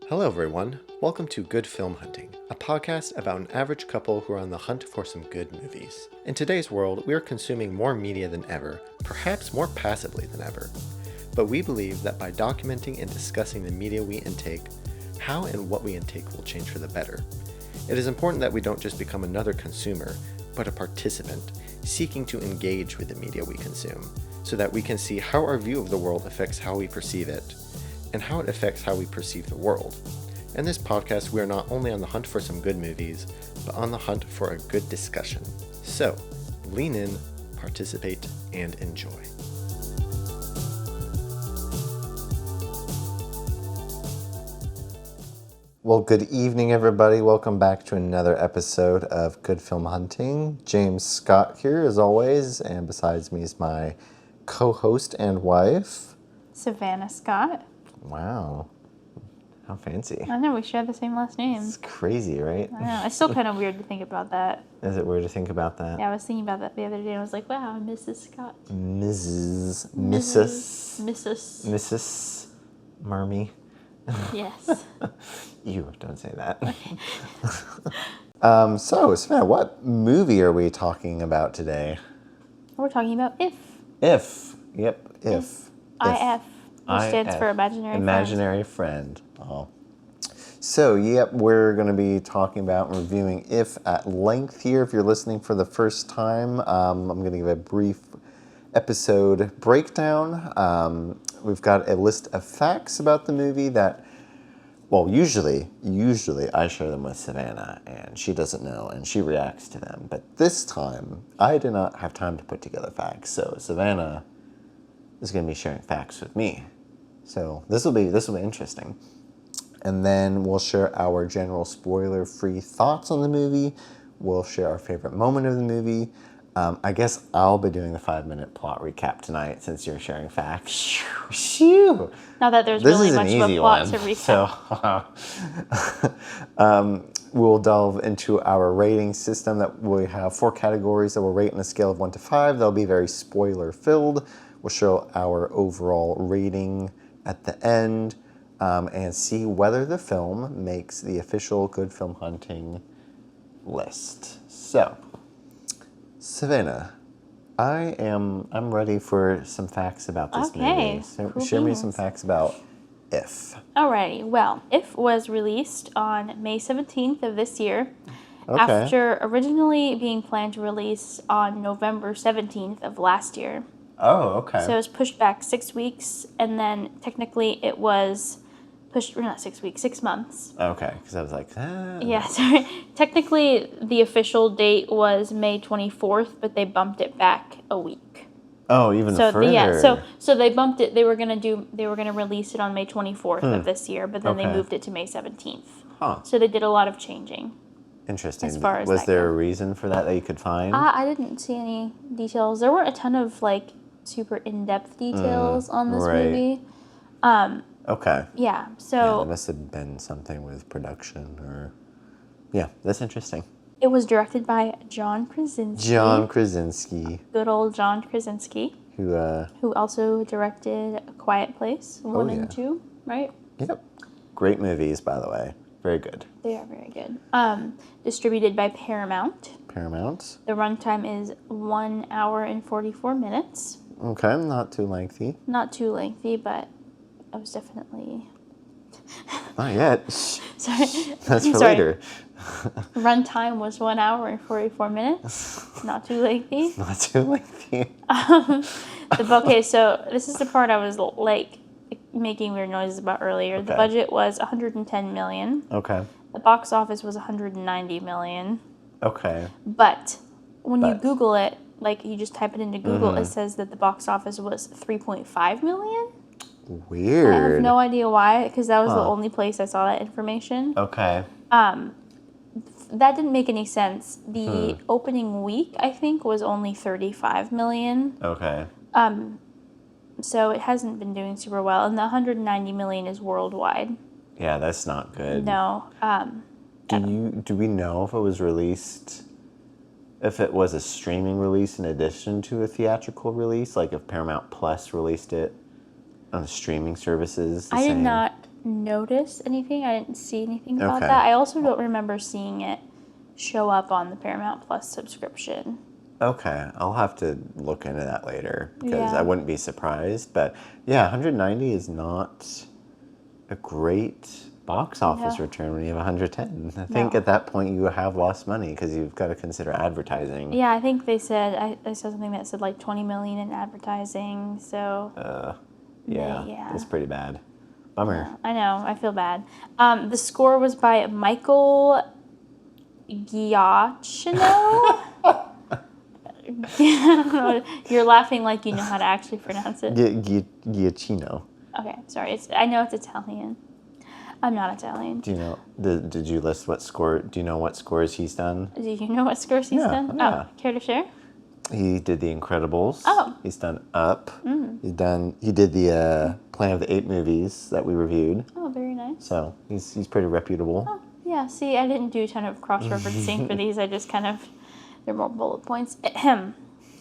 Hello, everyone. Welcome to Good Film Hunting, a podcast about an average couple who are on the hunt for some good movies. In today's world, we are consuming more media than ever, perhaps more passively than ever. But we believe that by documenting and discussing the media we intake, how and what we intake will change for the better. It is important that we don't just become another consumer, but a participant, seeking to engage with the media we consume, so that we can see how our view of the world affects how we perceive it, and how it affects how we perceive the world. In this podcast, we are not only on the hunt for some good movies, but on the hunt for a good discussion. So, lean in, participate, and enjoy. Well, good evening, everybody. Welcome back to another episode of Good Film Hunting. James Scott here, as always, and besides me is my co-host and wife, Savannah Scott. Wow. How fancy. I know, we share the same last name. It's crazy, right? I know. It's still kind of weird to think about that. Is it weird to think about that? Yeah, I was thinking about that the other day. I was like, wow, Mrs. Scott. Mrs. Marmy. Yes. You don't say that. Okay. So, Savannah, what movie are we talking about today? We're talking about If. If. Yep, If. IF. Which stands for Imaginary Friend. Oh. So, yep, we're going to be talking about and reviewing If at length here. If you're listening for the first time, I'm going to give a brief episode breakdown. We've got a list of facts about the movie that, well, usually I share them with Savannah, and she doesn't know, and she reacts to them. But this time, I did not have time to put together facts, so Savannah is going to be sharing facts with me. So this will be interesting. And then we'll share our general spoiler-free thoughts on the movie. We'll share our favorite moment of the movie. I guess I'll be doing the 5-minute plot recap tonight since you're sharing facts. Shoo! Not that there's really much of a plot to recap. So we'll delve into our rating system. That we have 4 categories that we'll rate on a scale of 1 to 5. They'll be very spoiler-filled. We'll show our overall rating at the end and see whether the film makes the official Good Film Hunting list. So, Savannah, I'm ready for some facts about this movie. So share me some facts about If. Alrighty, well, If was released on May 17th of this year. Okay. After originally being planned to release on November 17th of last year. Oh, okay. So it was pushed back 6 weeks, and then technically it was pushed, not 6 weeks, 6 months. Okay, because I was like, Yeah, sorry. Technically, the official date was May 24th, but they bumped it back a week. Oh, even further. So they bumped it. They were gonna release it on May 24th of this year, but then they moved it to May 17th. Huh. So they did a lot of changing. Interesting. As far as was there a reason for that you could find? I didn't see any details. There weren't a ton of super in-depth details on this movie. Okay. Yeah, so... Yeah, there must have been something with production or... Yeah, that's interesting. It was directed by John Krasinski. John Krasinski. Good old John Krasinski. Who also directed A Quiet Place 1 and 2, right? Yep. Great movies, by the way. Very good. They are very good. Distributed by Paramount. Paramount. The runtime is 1 hour and 44 minutes. Okay, not too lengthy. Not too lengthy, but I was definitely... Not yet. Sorry. That's for later. Runtime was 1 hour and 44 minutes. Not too lengthy. Not too lengthy. Okay, so this is the part I was making weird noises about earlier. Okay. The budget was $110 million. Okay. The box office was $190 million. Okay. But when you Google it, you just type it into Google, it says that the box office was $3.5 million. Weird. I have no idea why, because that was the only place I saw that information. Okay. That didn't make any sense. The opening week, I think, was only $35 million. Okay. So it hasn't been doing super well, and the $190 million is worldwide. Yeah, that's not good. No. Do we know if it was released? If it was a streaming release in addition to a theatrical release, like if Paramount Plus released it on the streaming services? I did not notice anything. I didn't see anything about Okay. that. I also don't remember seeing it show up on the Paramount Plus subscription. Okay, I'll have to look into that later because I Yeah. wouldn't be surprised. But yeah, 190 is not a great box office No. return when you have 110. I think No. at that point you have lost money because you've got to consider advertising. Yeah, I think they said, I saw something that said like 20 million in advertising, so. Yeah, that's pretty bad. Bummer. I know, I feel bad. The score was by Michael Giacchino? You're laughing like you know how to actually pronounce it. Giacchino. Okay, sorry. I know it's Italian. I'm not Italian. Do you know? Did you list what score? Do you know what scores he's done? Do you know what scores he's done? Yeah. Oh, care to share? He did The Incredibles. Oh. He's done Up. He did the Planet of the Apes movies that we reviewed. Oh, very nice. So he's pretty reputable. Oh, yeah. See, I didn't do a ton of cross-referencing for these. I just kind of, they're more bullet points. Ahem.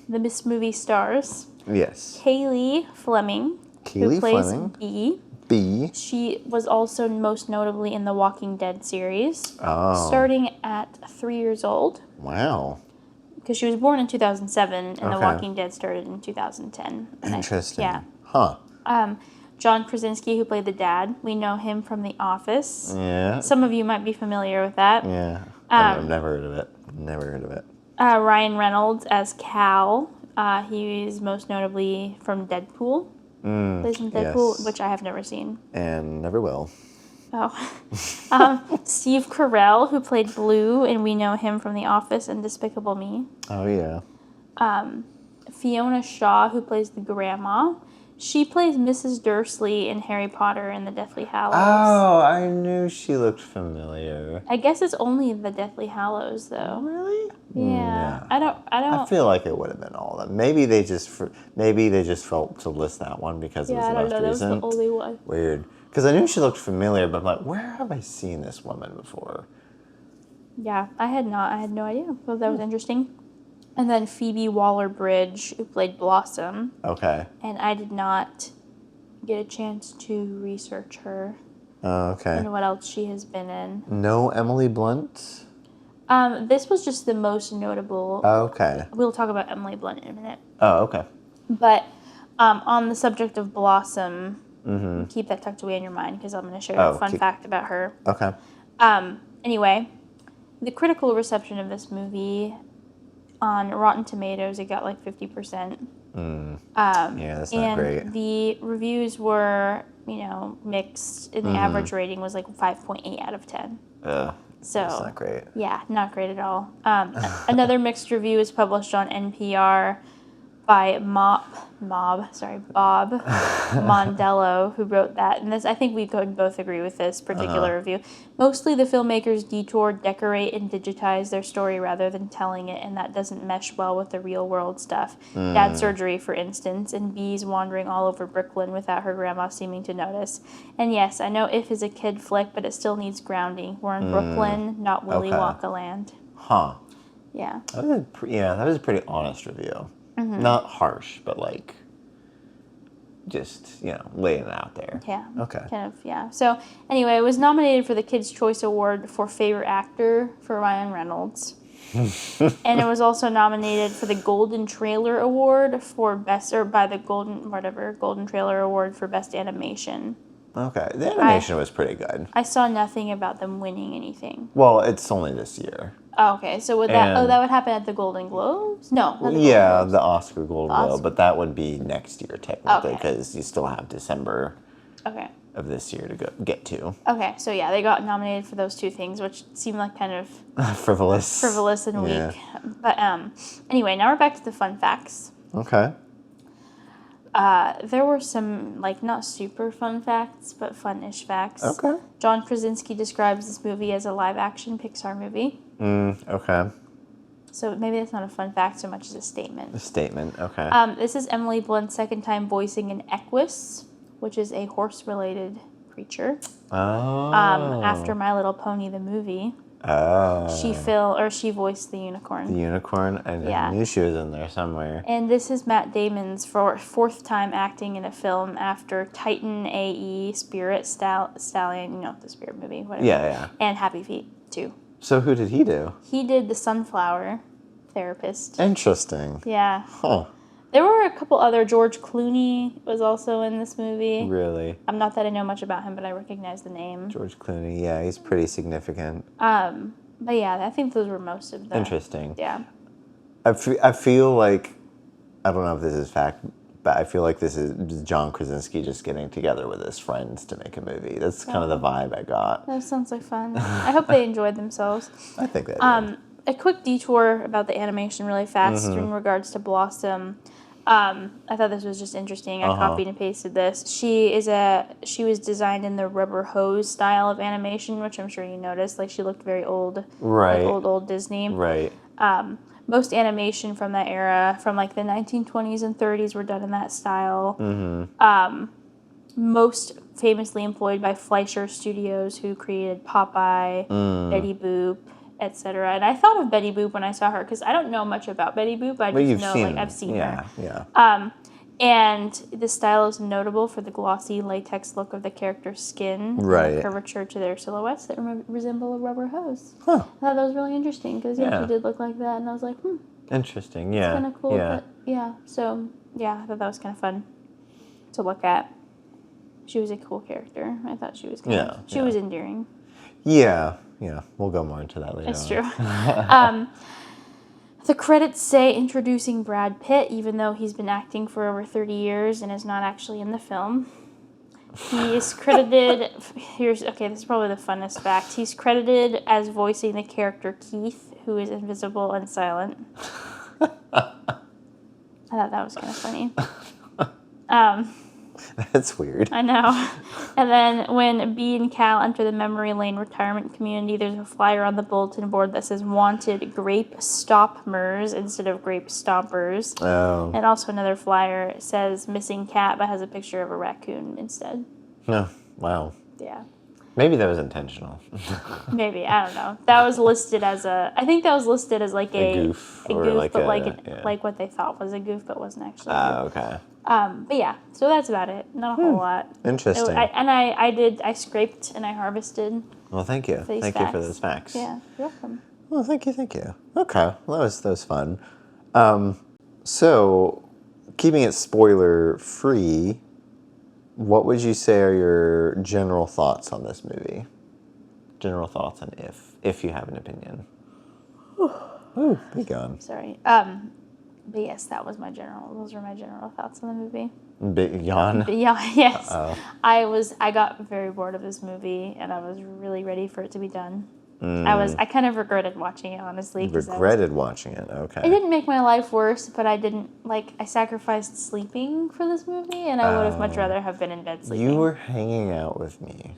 The Miss Movie stars. Yes. Kaylee Fleming, who plays Fleming. Bee. She was also most notably in the Walking Dead series, Oh. starting at 3 years old. Wow. Because she was born in 2007, and The Okay. Walking Dead started in 2010. Interesting. Yeah. Huh. John Krasinski, who played the dad, we know him from The Office. Yeah. Some of you might be familiar with that. Yeah. I've never heard of it. Never heard of it. Ryan Reynolds as Cal. He is most notably from Deadpool. Plays in Deadpool, yes. which I have never seen. And never will. Oh. Steve Carell, who played Blue, and we know him from The Office and Despicable Me. Oh, yeah. Fiona Shaw, who plays the grandma. She plays Mrs. Dursley in Harry Potter and the Deathly Hallows. Oh, I knew she looked familiar. I guess it's only the Deathly Hallows, though. Really? Yeah. I don't. I feel like it would have been all of them. Maybe they just felt to list that one because it was Yeah, the I most don't know. That was recent. the only one. Weird. Because I knew she looked familiar, but I'm like, where have I seen this woman before? Yeah, I had not. I had no idea. So that was interesting. And then Phoebe Waller-Bridge, who played Blossom. Okay. And I did not get a chance to research her Oh, okay. and what else she has been in. No Emily Blunt? This was just the most notable. Oh, okay. We'll talk about Emily Blunt in a minute. Oh, okay. But on the subject of Blossom, keep that tucked away in your mind because I'm going to share a fun fact about her. Okay. Anyway, the critical reception of this movie on Rotten Tomatoes, it got like 50%. Yeah, that's not great. And the reviews were, mixed, and the average rating was like 5.8 out of 10. So That's not great. Yeah, not great at all. Another mixed review is published on NPR by Bob Mondello, who wrote that. And this, I think we could both agree with this particular review. Mostly the filmmakers detour, decorate, and digitize their story rather than telling it, and that doesn't mesh well with the real world stuff. Dad surgery, for instance, and Bee's wandering all over Brooklyn without her grandma seeming to notice. And yes, I know If is a kid flick, but it still needs grounding. We're in Brooklyn, not Willy Wonka land. Huh. Yeah. That was a pretty honest review. Not harsh, but like, just, laying it out there. Yeah. Okay. Kind of, yeah. So, anyway, it was nominated for the Kids' Choice Award for Favorite Actor for Ryan Reynolds. And it was also nominated for the Golden Trailer Award for Best, or by the Golden Trailer Award for Best Animation. Okay. The animation was pretty good. I saw nothing about them winning anything. Well, it's only this year. Oh, okay. So would that would happen at the Golden Globes? No. Not the Yeah, Golden Globes. the Oscar Golden Globe, but that would be next year technically Okay. because you still have December Okay. of this year to get to. Okay. So yeah, they got nominated for those two things, which seemed like kind of Frivolous and Yeah. weak. But anyway, now we're back to the fun facts. Okay. There were some, not super fun facts, but fun-ish facts. Okay. John Krasinski describes this movie as a live-action Pixar movie. Okay. So maybe that's not a fun fact so much as a statement. A statement. Okay. This is Emily Blunt's second time voicing an equus, which is a horse-related creature. Oh. After My Little Pony, the movie. Oh. She voiced the unicorn. The unicorn? I knew she was in there somewhere. And this is Matt Damon's fourth time acting in a film after Titan AE, Stallion, the Spirit movie, whatever. Yeah. And Happy Feet, too. So who did he do? He did the Sunflower Therapist. Interesting. Yeah. Huh. There were a couple other. George Clooney was also in this movie. Really? I'm not that I know much about him, but I recognize the name. George Clooney, yeah, he's pretty significant. But yeah, I think those were most of them. Interesting. Yeah. I feel like, I don't know if this is fact, but I feel like this is John Krasinski just getting together with his friends to make a movie. That's kind of the vibe I got. That sounds like fun. I hope they enjoyed themselves. I think they did. A quick detour about the animation really fast in regards to Blossom. I thought this was just interesting. I copied and pasted this. She was designed in the rubber hose style of animation, which I'm sure you noticed. Like, she looked very old. Right. Like old Disney. Right. Most animation from that era, from like the 1920s and 30s, were done in that style. Most famously employed by Fleischer Studios, who created Popeye, Betty Boop, etc. And I thought of Betty Boop when I saw her, because I don't know much about Betty Boop. I just know, like, I've seen her. Yeah. And the style is notable for the glossy latex look of the character's skin, Right. and the curvature to their silhouettes that resemble a rubber hose. Huh. I thought that was really interesting, because she did look like that, and I was like, Interesting, yeah. kind of cool. Yeah. But so I thought that was kind of fun to look at. She was a cool character. I thought she was she was endearing. Yeah. We'll go more into that later. That's true. The credits say introducing Brad Pitt, even though he's been acting for over 30 years and is not actually in the film. He is credited, this is probably the funnest fact. He's credited as voicing the character Keith, who is invisible and silent. I thought that was kind of funny. That's weird. I know. And then when Bee and Cal enter the Memory Lane retirement community, there's a flyer on the bulletin board that says "Wanted Grape Stoppers" instead of Grape Stompers. Oh. And also another flyer says "Missing Cat" but has a picture of a raccoon instead. No. Wow. Yeah. Maybe that was intentional. Maybe, I don't know. That was listed as I think that was listed as like a goof. a Or goof, like but a, like what they thought was a goof, but wasn't actually a goof. Okay. But yeah, so that's about it. Not a whole lot. Interesting. I scraped and I harvested. Well, thank you. Thank you for those facts. Yeah, you're welcome. Well, thank you. Okay, well, that was fun. So, keeping it spoiler free, what would you say are your general thoughts on this movie? General thoughts on if you have an opinion. Ooh, be gone. Sorry. But yes, those were my general thoughts on the movie. Yawn? Yeah, yes. Uh-oh. I got very bored of this movie, and I was really ready for it to be done. I kind of regretted watching it, honestly. Regretted watching it, okay. It didn't make my life worse, but I sacrificed sleeping for this movie, and I would have much rather have been in bed sleeping. You were hanging out with me.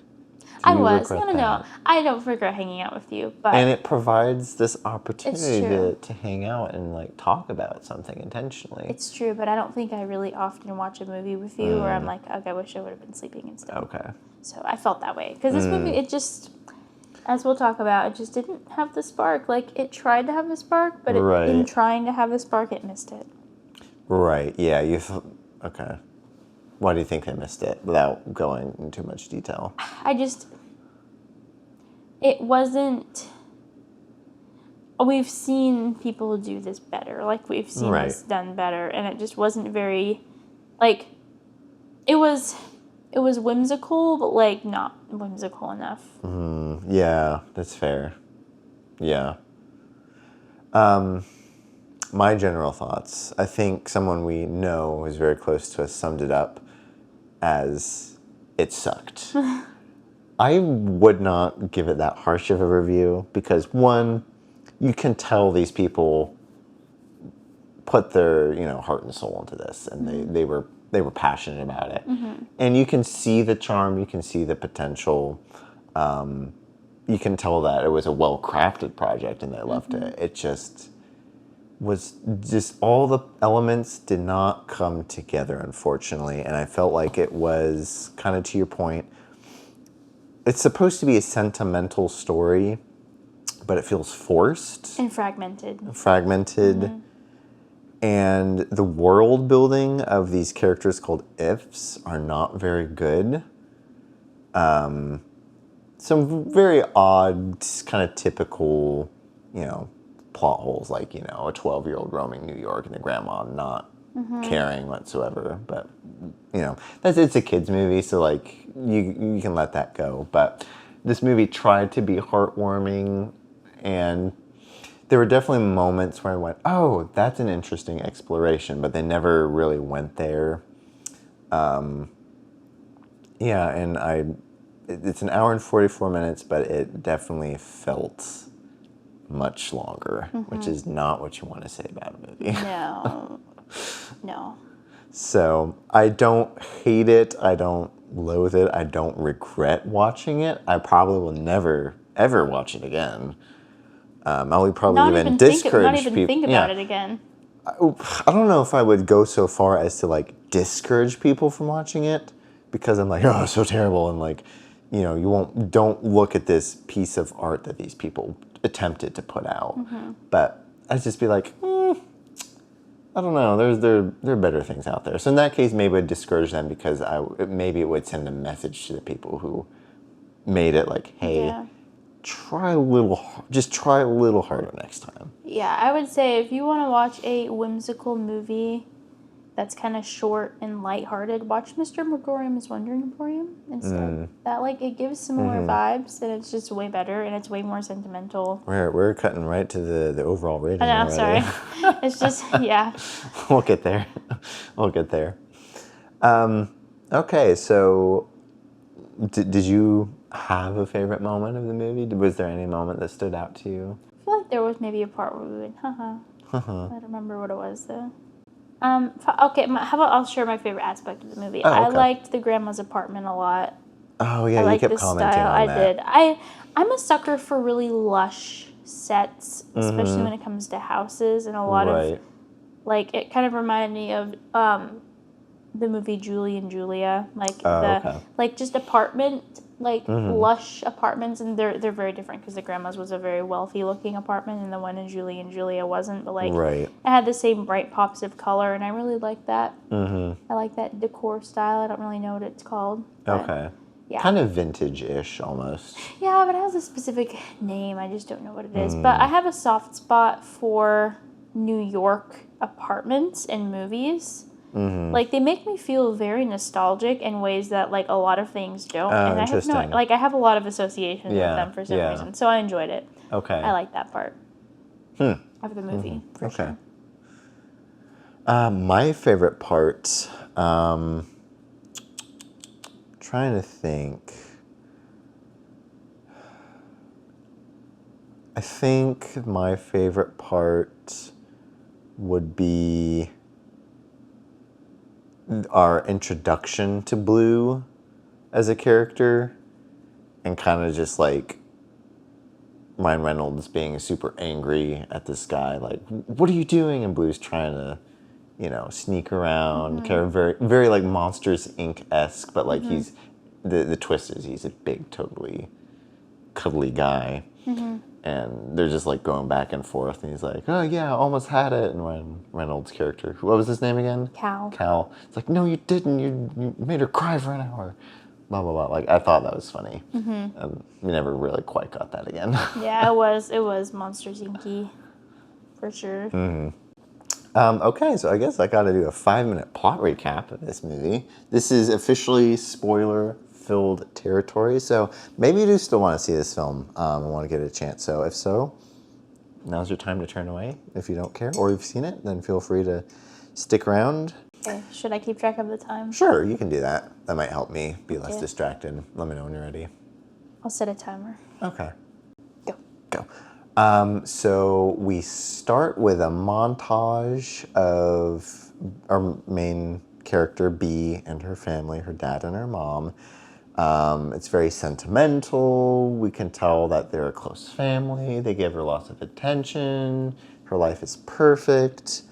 I was. No. I don't regret hanging out with you, but and it provides this opportunity true. to hang out and like talk about something intentionally. It's true, but I don't think I really often watch a movie with you where I'm like, okay, I wish I would have been sleeping instead. Okay. So I felt that way because this movie, it just, as we'll talk about, it just didn't have the spark. Like, it tried to have the spark, but in trying to have the spark, it missed it. Right. Yeah. Okay. Why do you think they missed it without going into much detail? It wasn't, we've seen people do this better. Like, we've seen this done better, and it just wasn't very, like, it was whimsical, but, like, not whimsical enough. Yeah, that's fair. Yeah. My general thoughts. I think someone we know who's very close to us summed it up as it sucked. I would not give it that harsh of a review because, one, you can tell these people put their heart and soul into this, and they were passionate about it, and you can see the charm, you can see the potential, you can tell that it was a well-crafted project and they loved it. It just all the elements did not come together, unfortunately, and I felt like it was kind of, to your point, it's supposed to be a sentimental story, but it feels forced, And fragmented. and the world building of these characters called ifs are not very good. Some very odd, kind of typical, plot holes, like, a 12-year-old roaming New York and the grandma not caring whatsoever. But, it's a kid's movie, so, like, you can let that go. But this movie tried to be heartwarming, and there were definitely moments where I went, oh, that's an interesting exploration, but they never really went there. Yeah, and it's an hour and 44 minutes, but it definitely felt much longer, which is not what you want to say about a movie. No. No. So I don't hate it. I don't loathe it. I don't regret watching it. I probably will never, ever watch it again. I would probably even discourage not even people. think about it again. I don't know if I would go so far as to like discourage people from watching it, because I'm like, oh, it's so terrible, and like, don't look at this piece of art that these people attempted to put out. But I'd just be like, I don't know. There are better things out there. So in that case, maybe I'd discourage them, because maybe it would send a message to the people who made it, like, hey, try a little harder next time. Yeah, I would say if you want to watch a whimsical movie that's kind of short and lighthearted, watch Mr. Megorium's Wonder Emporium instead. That, like, it gives similar vibes, and it's just way better, and it's way more sentimental. We're cutting right to the overall rating. I know, already. sorry. It's just, yeah. We'll get there. Okay, so did you have a favorite moment of the movie? Was there any moment that stood out to you? I feel like there was maybe a part where we went, I don't remember what it was, though. Okay, how about I'll share my favorite aspect of the movie. Oh, okay. I liked the grandma's apartment a lot. Oh, yeah, I you kept the commenting style. on that. I did. I'm a sucker for really lush sets, especially when it comes to houses, and a lot of, like, it kind of reminded me of the movie Julie and Julia, like just apartment, like lush apartments, and they're very different, because the grandma's was a very wealthy looking apartment, and the one in Julie and Julia wasn't, but like it had the same bright pops of color, and I really like that. I like that decor style. I don't really know what it's called. Okay. Yeah. Kind of vintage-ish almost. Yeah, but it has a specific name. I just don't know what it is. But I have a soft spot for New York apartments and movies. Like, they make me feel very nostalgic in ways that, like, a lot of things don't. And interesting. I have a lot of associations with them for some reason. So I enjoyed it. Okay. I like that part of the movie, for sure. My favorite part, trying to think. I think my favorite part would be our introduction to Blue as a character, and kind of just like Ryan Reynolds being super angry at this guy, like, what are you doing? And Blue's trying to, sneak around, kind of very, very like Monsters Inc.-esque, but like he's, the twist is he's a big, totally cuddly guy. And they're just like going back and forth, and he's like, oh yeah, almost had it. And Ryan Reynolds' character, what was his name again? Cal. It's like, no, you didn't. You made her cry for an hour. Blah, blah, blah. Like, I thought that was funny. And we never really quite got that again. Yeah, it was Monsters Inc. for sure. Okay, so I guess I got to do a 5-minute plot recap of this movie. This is officially spoiler-filled territory, so maybe you do still want to see this film and want to get a chance. So if so, now's your time to turn away if you don't care, or you've seen it, then feel free to stick around. Okay, should I keep track of the time? Sure, you can do that. That might help me be less distracted. Let me know when you're ready. I'll set a timer. Okay. Go. So we start with a montage of our main character, Bee, and her family, her dad and her mom. It's very sentimental. We can tell that they're a close family. They give her lots of attention. Her life is perfect.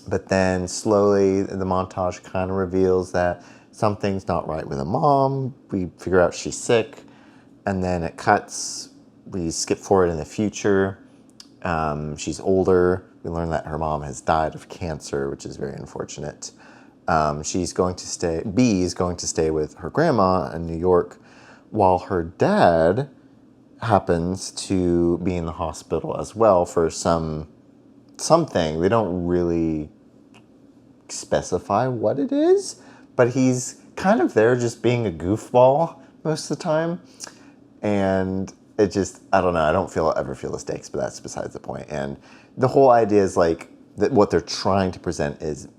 But then slowly the montage kind of reveals that something's not right with the mom. We figure out she's sick. And then it cuts we skip forward in the future. She's older. We learn that her mom has died of cancer, which is very unfortunate. She's going to stay. B is going to stay with her grandma in New York, while her dad happens to be in the hospital as well for something. They don't really specify what it is, but he's kind of there just being a goofball most of the time. And it just, I don't know, I don't ever feel the stakes, but that's besides the point. And the whole idea is like that what they're trying to present is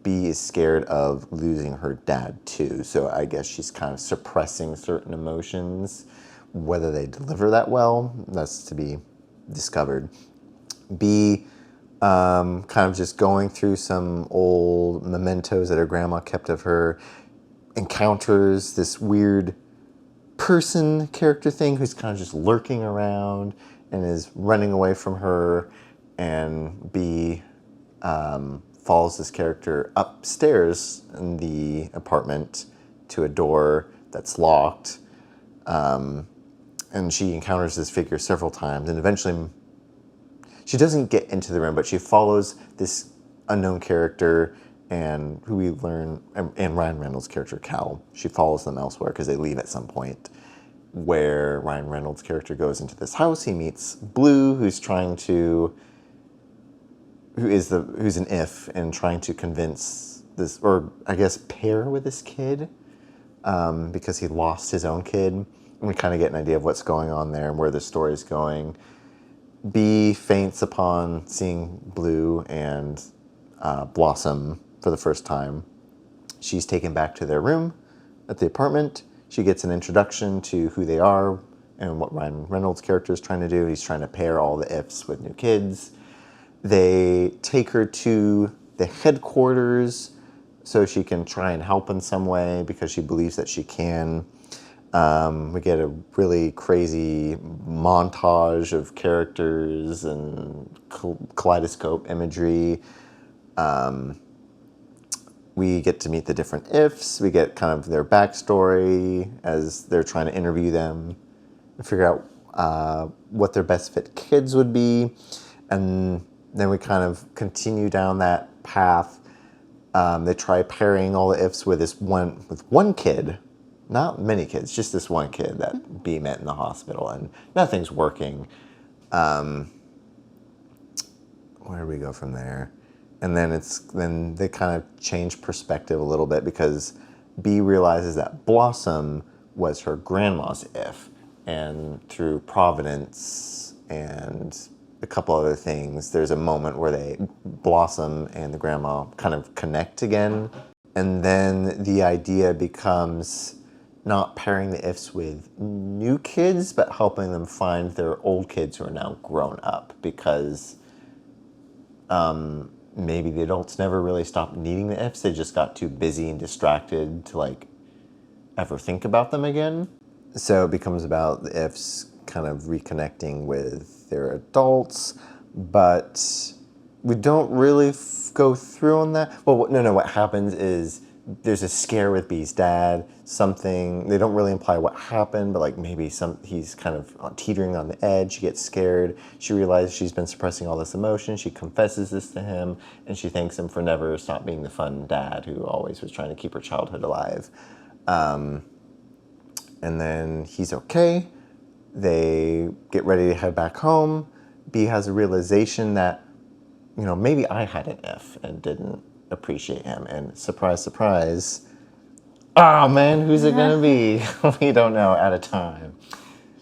B is scared of losing her dad too. So I guess she's kind of suppressing certain emotions. Whether they deliver that well, that's to be discovered. B, kind of just going through some old mementos that her grandma kept of her, encounters this weird person character thing who's kind of just lurking around and is running away from her, and B follows this character upstairs in the apartment to a door that's locked, and she encounters this figure several times, and eventually she doesn't get into the room, but she follows this unknown character, and who we learn, and Ryan Reynolds' character Cal. She follows them elsewhere because they leave at some point, where Ryan Reynolds' character goes into this house. He meets Blue, who's an if and trying to convince this, or I guess pair with this kid, because he lost his own kid. And we kind of get an idea of what's going on there and where the story is going. B faints upon seeing Blue and Blossom for the first time. She's taken back to their room at the apartment. She gets an introduction to who they are and what Ryan Reynolds' character is trying to do. He's trying to pair all the ifs with new kids. They take her to the headquarters so she can try and help in some way because she believes that she can. We get a really crazy montage of characters and kaleidoscope imagery. We get to meet the different ifs. We get kind of their backstory as they're trying to interview them and figure out what their best fit kids would be. And then we kind of continue down that path. They try pairing all the ifs with one kid, not many kids, just this one kid that B met in the hospital, and nothing's working. Where do we go from there? And then they kind of change perspective a little bit because B realizes that Blossom was her grandma's if, and through Providence and a couple other things, there's a moment where Blossom and the grandma kind of connect again. And then the idea becomes not pairing the ifs with new kids, but helping them find their old kids who are now grown up, because maybe the adults never really stopped needing the ifs. They just got too busy and distracted to ever think about them again. So it becomes about the ifs kind of reconnecting with their adults, but we don't really go through on that. Well, no, what happens is there's a scare with B's dad, they don't really imply what happened, but maybe he's kind of teetering on the edge. She gets scared. She realizes she's been suppressing all this emotion. She confesses this to him, and she thanks him for never stop being the fun dad who always was trying to keep her childhood alive. And then he's okay. They get ready to head back home. B has a realization that, maybe I had an if and didn't appreciate him. And surprise, surprise, oh man, who's it gonna be? We don't know at a time.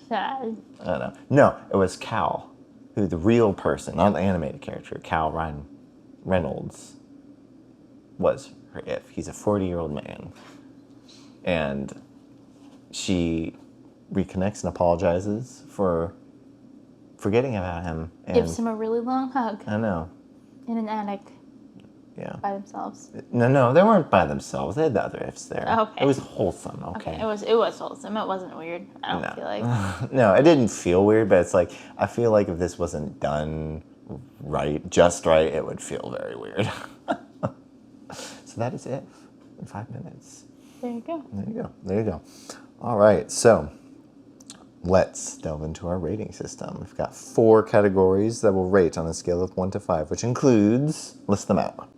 Sad. I don't know. No, it was Cal, who the real person, not the animated character, Cal Ryan Reynolds, was her if. He's a 40-year-old man. And she reconnects and apologizes for forgetting about him. And Gives him a really long hug. I know. In an attic. Yeah. By themselves. No, they weren't by themselves. They had the other ifs there. Okay. It was wholesome, okay? It was wholesome. It wasn't weird, I don't feel like. No, it didn't feel weird, but it's I feel like if this wasn't done just right, it would feel very weird. So that is it in 5 minutes. There you go. There you go. All right, so let's delve into our rating system. We've got 4 categories that we'll rate on a scale of 1 to 5, which includes, list them out.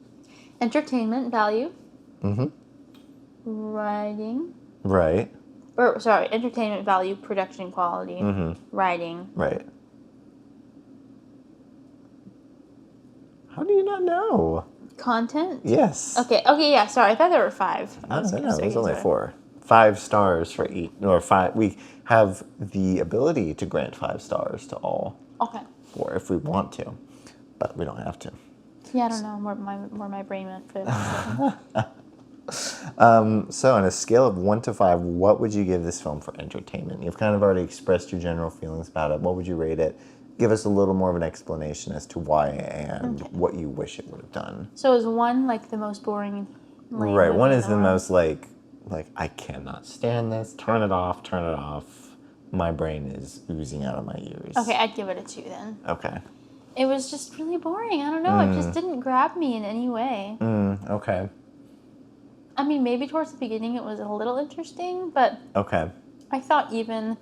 Entertainment value. Writing. Right. Entertainment value, production quality, writing. Right. How do you not know? Content? Yes. Okay, yeah, sorry. I thought there were 5. No, there's only 4. 5 stars for each, or 5. We have the ability to grant 5 stars to all Okay. 4 if we want to, but we don't have to. Yeah, I don't know where my brain went for this. So on a scale of 1 to 5, what would you give this film for entertainment? You've kind of already expressed your general feelings about it. What would you rate it? Give us a little more of an explanation as to why and what you wish it would have done. So is 1 like the most boring? Lame Right, movie 1 in is the world? most like I cannot stand this. Turn it off. Turn it off. My brain is oozing out of my ears. Okay, I'd give it a 2 then. Okay. It was just really boring. I don't know. It just didn't grab me in any way. Okay. I mean, maybe towards the beginning it was a little interesting, but Okay. I thought even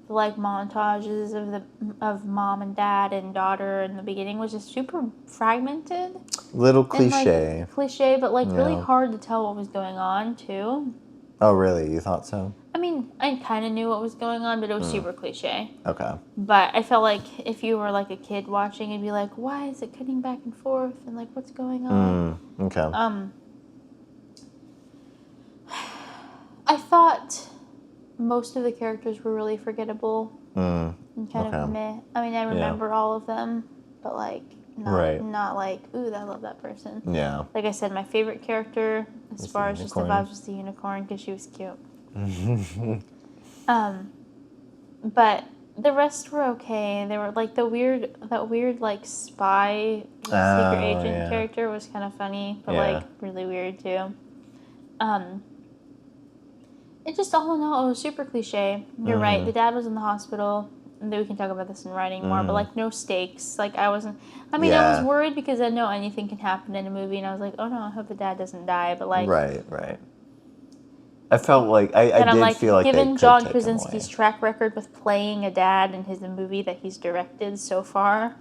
the like montages of mom and dad and daughter in the beginning was just super fragmented. Little And, cliche. like, cliche, but like really Yeah. hard to tell what was going on too. Oh, really? You thought so? I mean, I kind of knew what was going on, but it was super cliche. Okay. But I felt like if you were like a kid watching, it'd be like, why is it cutting back and forth and like what's going on? Okay. I thought most of the characters were really forgettable and kind of meh. I mean, I remember all of them, but like not like, ooh, I love that person. Yeah. Like I said, my favorite character as far as just the unicorn. vibes was the unicorn because she was cute. But the rest were okay. They were like that weird like spy secret agent character was kind of funny, but like really weird too. It just all in all, it was super cliche. You're right. The dad was in the hospital. And we can talk about this in writing more, but like no stakes. Like I wasn't. I mean, I was worried because I know anything can happen in a movie, and I was like, oh no, I hope the dad doesn't die. But like, Right. I felt like I and I'm did like, feel like given they John could take him Krasinski's away. track record with playing a dad in his movie that he's directed so far,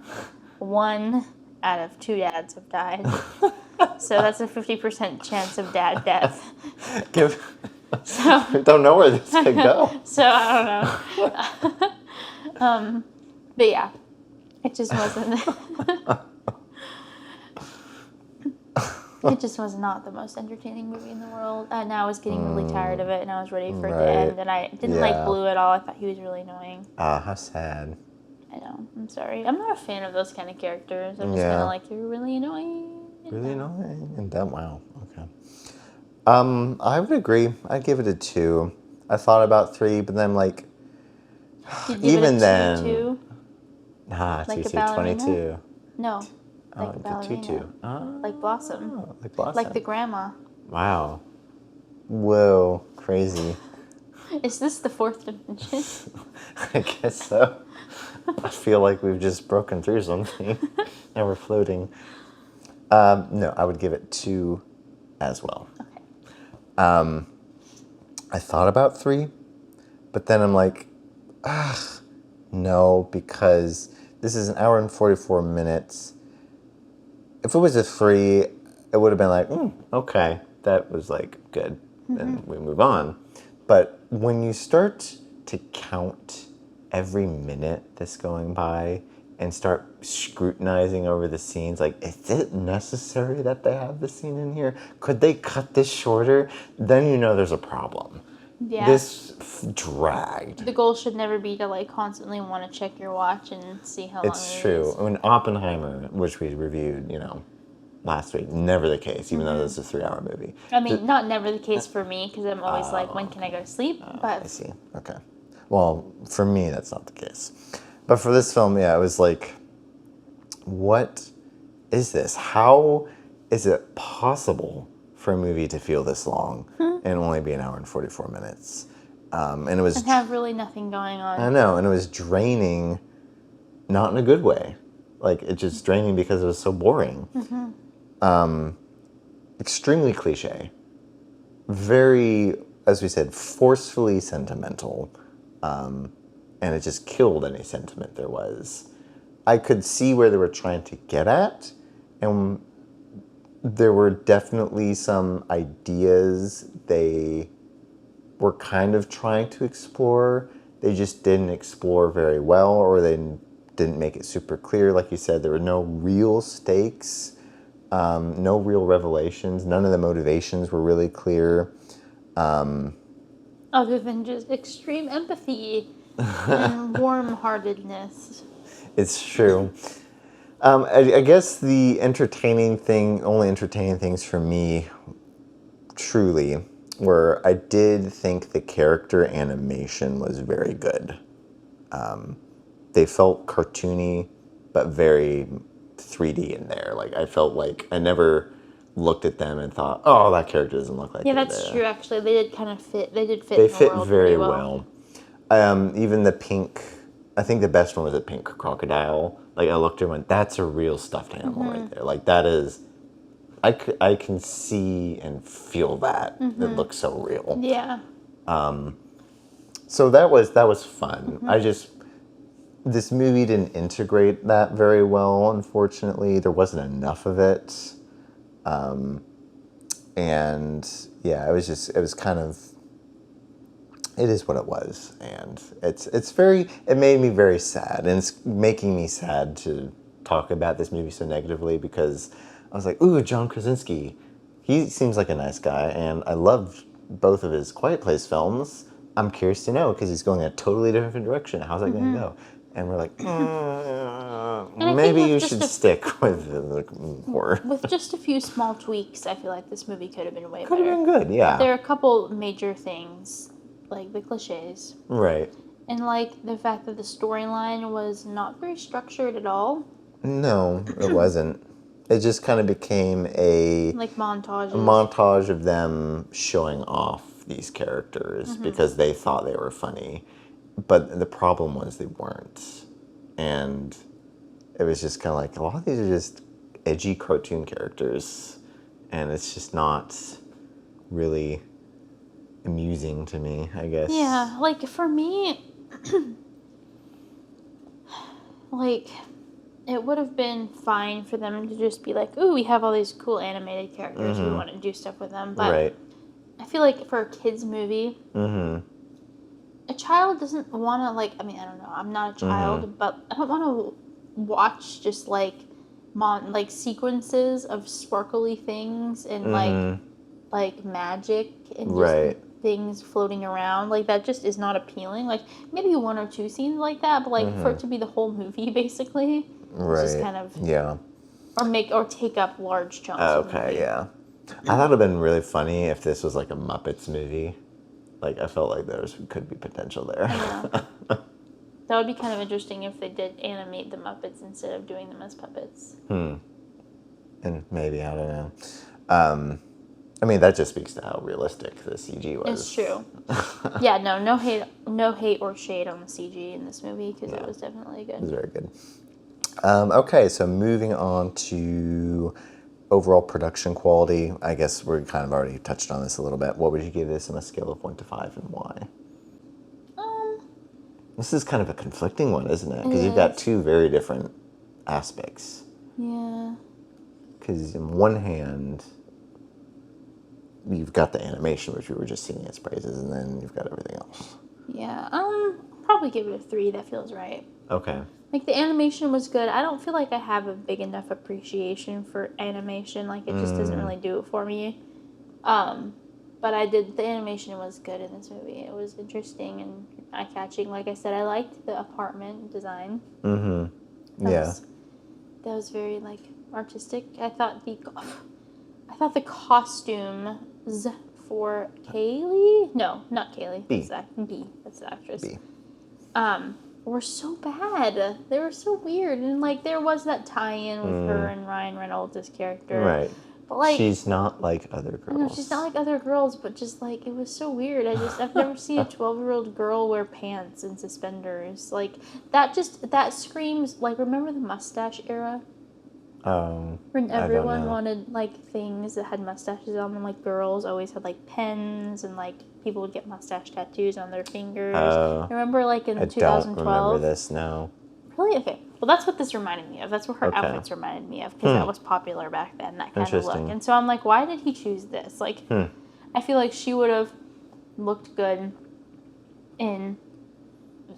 1 out of 2 dads have died. So that's a 50% chance of dad death. I don't know where this could go. So I don't know. But yeah, it just wasn't. It just was not the most entertaining movie in the world. And I was getting really tired of it, and I was ready for it to end. And I didn't like Blue at all. I thought he was really annoying. How sad. I know. I'm sorry. I'm not a fan of those kind of characters. I'm just kind of like, you're really annoying. Really annoying. And then, wow. Okay. I would agree. I'd give it a 2. I thought about 3, but then like, even then. 2? Nah, Like 2, a 22. No. Oh, Like a the ballerina. tutu. Like Blossom. Like Blossom. Like the grandma. Wow. Whoa, crazy. Is this the 4th dimension? I guess so. I feel like we've just broken through something and we're floating. No, I would give it 2 as well. Okay. I thought about 3, but then I'm like, no, because this is an hour and 44 minutes. If it was a 3, it would have been like, okay, that was like good, and we move on. But when you start to count every minute that's going by and start scrutinizing over the scenes, like, is it necessary that they have this scene in here? Could they cut this shorter? Then you know there's a problem. Yeah. This dragged. The goal should never be to like constantly want to check your watch and see how long It's it true. is. I mean, Oppenheimer, which we reviewed, last week, never the case, even though this is a 3-hour movie. I mean, not never the case for me because I'm always like, when can I go to sleep? But I see. Okay. Well, for me, that's not the case. But for this film, it was like, what is this? How is it possible for a movie to feel this long and only be an hour and 44 minutes? And it was... and have really nothing going on. I know, and it was draining, not in a good way. Like, it's just draining because it was so boring. Extremely cliche. Very, as we said, forcefully sentimental. and it just killed any sentiment there was. I could see where they were trying to get at, and there were definitely some ideas they were kind of trying to explore. They just didn't explore very well, or they didn't make it super clear. Like you said, there were no real stakes, no real revelations. None of the motivations were really clear. Other than just extreme empathy and warm-heartedness. It's true. I guess the only entertaining things for me, truly, were I did think the character animation was very good. They felt cartoony, but very 3D in there. Like, I felt like I never looked at them and thought, oh, that character doesn't look like Yeah, they're that's there. true, actually. They did kind of fit. They did fit They in the fit world very really well. Even the pink, I think the best one was a pink crocodile. Like, I looked at it and went, that's a real stuffed animal right there. Like, that is, I can see and feel that. It looks so real. Yeah. So that was fun. This movie didn't integrate that very well, unfortunately. There wasn't enough of it. And yeah, it was kind of, it is what it was. And it made me very sad. And it's making me sad to talk about this movie so negatively, because I was like, ooh, John Krasinski. He seems like a nice guy, and I loved both of his Quiet Place films. I'm curious to know, because he's going a totally different direction. How's that going to go? And we're like, maybe you should stick with the horror. With just a few small tweaks, I feel like this movie could have been way Could better. have been good, yeah. There are a couple major things, like the cliches. Right. And like the fact that the storyline was not very structured at all. No, it wasn't. It just kind of became Like montages. a montage of them showing off these characters because they thought they were funny. But the problem was they weren't. And it was just kind of like, a lot of these are just edgy cartoon characters. And it's just not really amusing to me, I guess. Yeah, like for me, like it would have been fine for them to just be like, ooh, we have all these cool animated characters, we want to do stuff with them. But Right. I feel like for a kid's movie, a child doesn't want to, like, I mean, I don't know, I'm not a child, but I don't want to watch just like sequences of sparkly things and like magic and just things floating around. Like, that just is not appealing. Like, maybe one or two scenes like that, but like for it to be the whole movie basically, it's just kind of or take up large chunks of the movie. Yeah. I thought it'd been really funny if this was like a Muppets movie. Like, I felt like there could be potential there. That would be kind of interesting if they did animate the Muppets instead of doing them as puppets. And maybe, I don't know. I mean, that just speaks to how realistic the CG was. It's true. Yeah, no hate or shade on the CG in this movie, because it was definitely good. It was very good. Okay, so moving on to overall production quality. I guess we kind of already touched on this a little bit. What would you give this on a scale of 1 to 5, and why? This is kind of a conflicting one, isn't it? Because you've got two very different aspects. Yeah. Because in one hand, you've got the animation, which we were just singing its praises, and then you've got everything else. Yeah. Probably give it a 3. That feels right. Okay. Like, the animation was good. I don't feel like I have a big enough appreciation for animation. Like, it just doesn't really do it for me. But the animation was good in this movie. It was interesting and eye-catching. Like I said, I liked the apartment design. That was very, like, artistic. I thought the costumes for Kaylee? No, not Kaylee. B. B. That's the actress. B. Were so bad. They were so weird. And, like, there was that tie-in with her and Ryan Reynolds' character. Right. But, like, she's not like other girls. No, she's not like other girls, but just, like, it was so weird. I've never seen a 12-year-old girl wear pants and suspenders. Like, that screams, like, remember the mustache era? When I don't everyone know. wanted like things that had mustaches on them, like girls always had like pens, and like people would get mustache tattoos on their fingers. Uh, Remember, like I in don't remember 2012? this, no. Really? Okay. Well, that's what this reminded me of. That's what her Okay. outfits reminded me of because that was popular back then, that kind of look. Interesting. And so I'm like, why did he choose this? Like, I feel like she would have looked good in.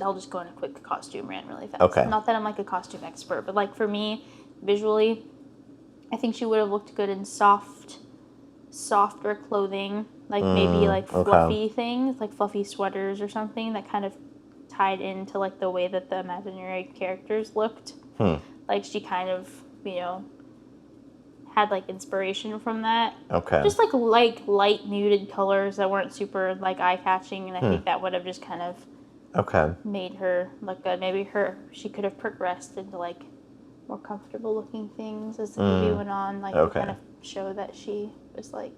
I'll just go on a quick costume rant really fast. Okay. Not that I'm like a costume expert, but like for me, visually, I think she would have looked good in softer clothing, like maybe like okay. fluffy things, like fluffy sweaters or something that kind of tied into like the way that the imaginary characters looked. Like she kind of, had like inspiration from that. Okay. Just like light muted colors that weren't super like eye catching, and I think that would have just kind of Okay. made her look good. Maybe she could have progressed into like more comfortable looking things as the movie went on, like to kind of show that she was like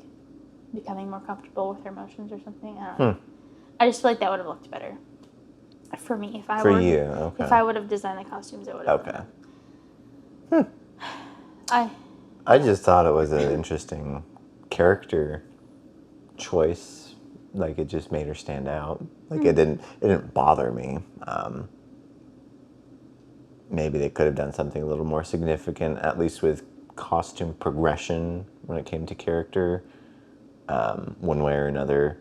becoming more comfortable with her emotions or something. I don't know. I just feel like that would have looked better for me if I For were you, okay. if I would have designed the costumes. It would have. Okay. I just thought it was an interesting character choice. Like it just made her stand out. Like it didn't bother me. Maybe they could have done something a little more significant, at least with costume progression when it came to character, one way or another.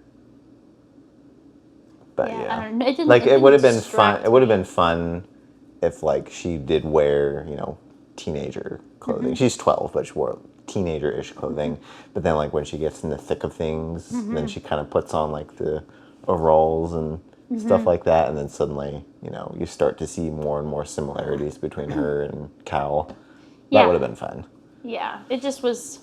But yeah, I don't know. It didn't. like It it would have didn't been fun. distract It would have me. been fun if like she did wear teenager clothing. She's 12, but she wore teenager-ish clothing. But then like when she gets in the thick of things, then she kind of puts on like the overalls and stuff like that, and then suddenly you start to see more and more similarities between her and Cal. That would have Yeah, been fun. yeah. It just was.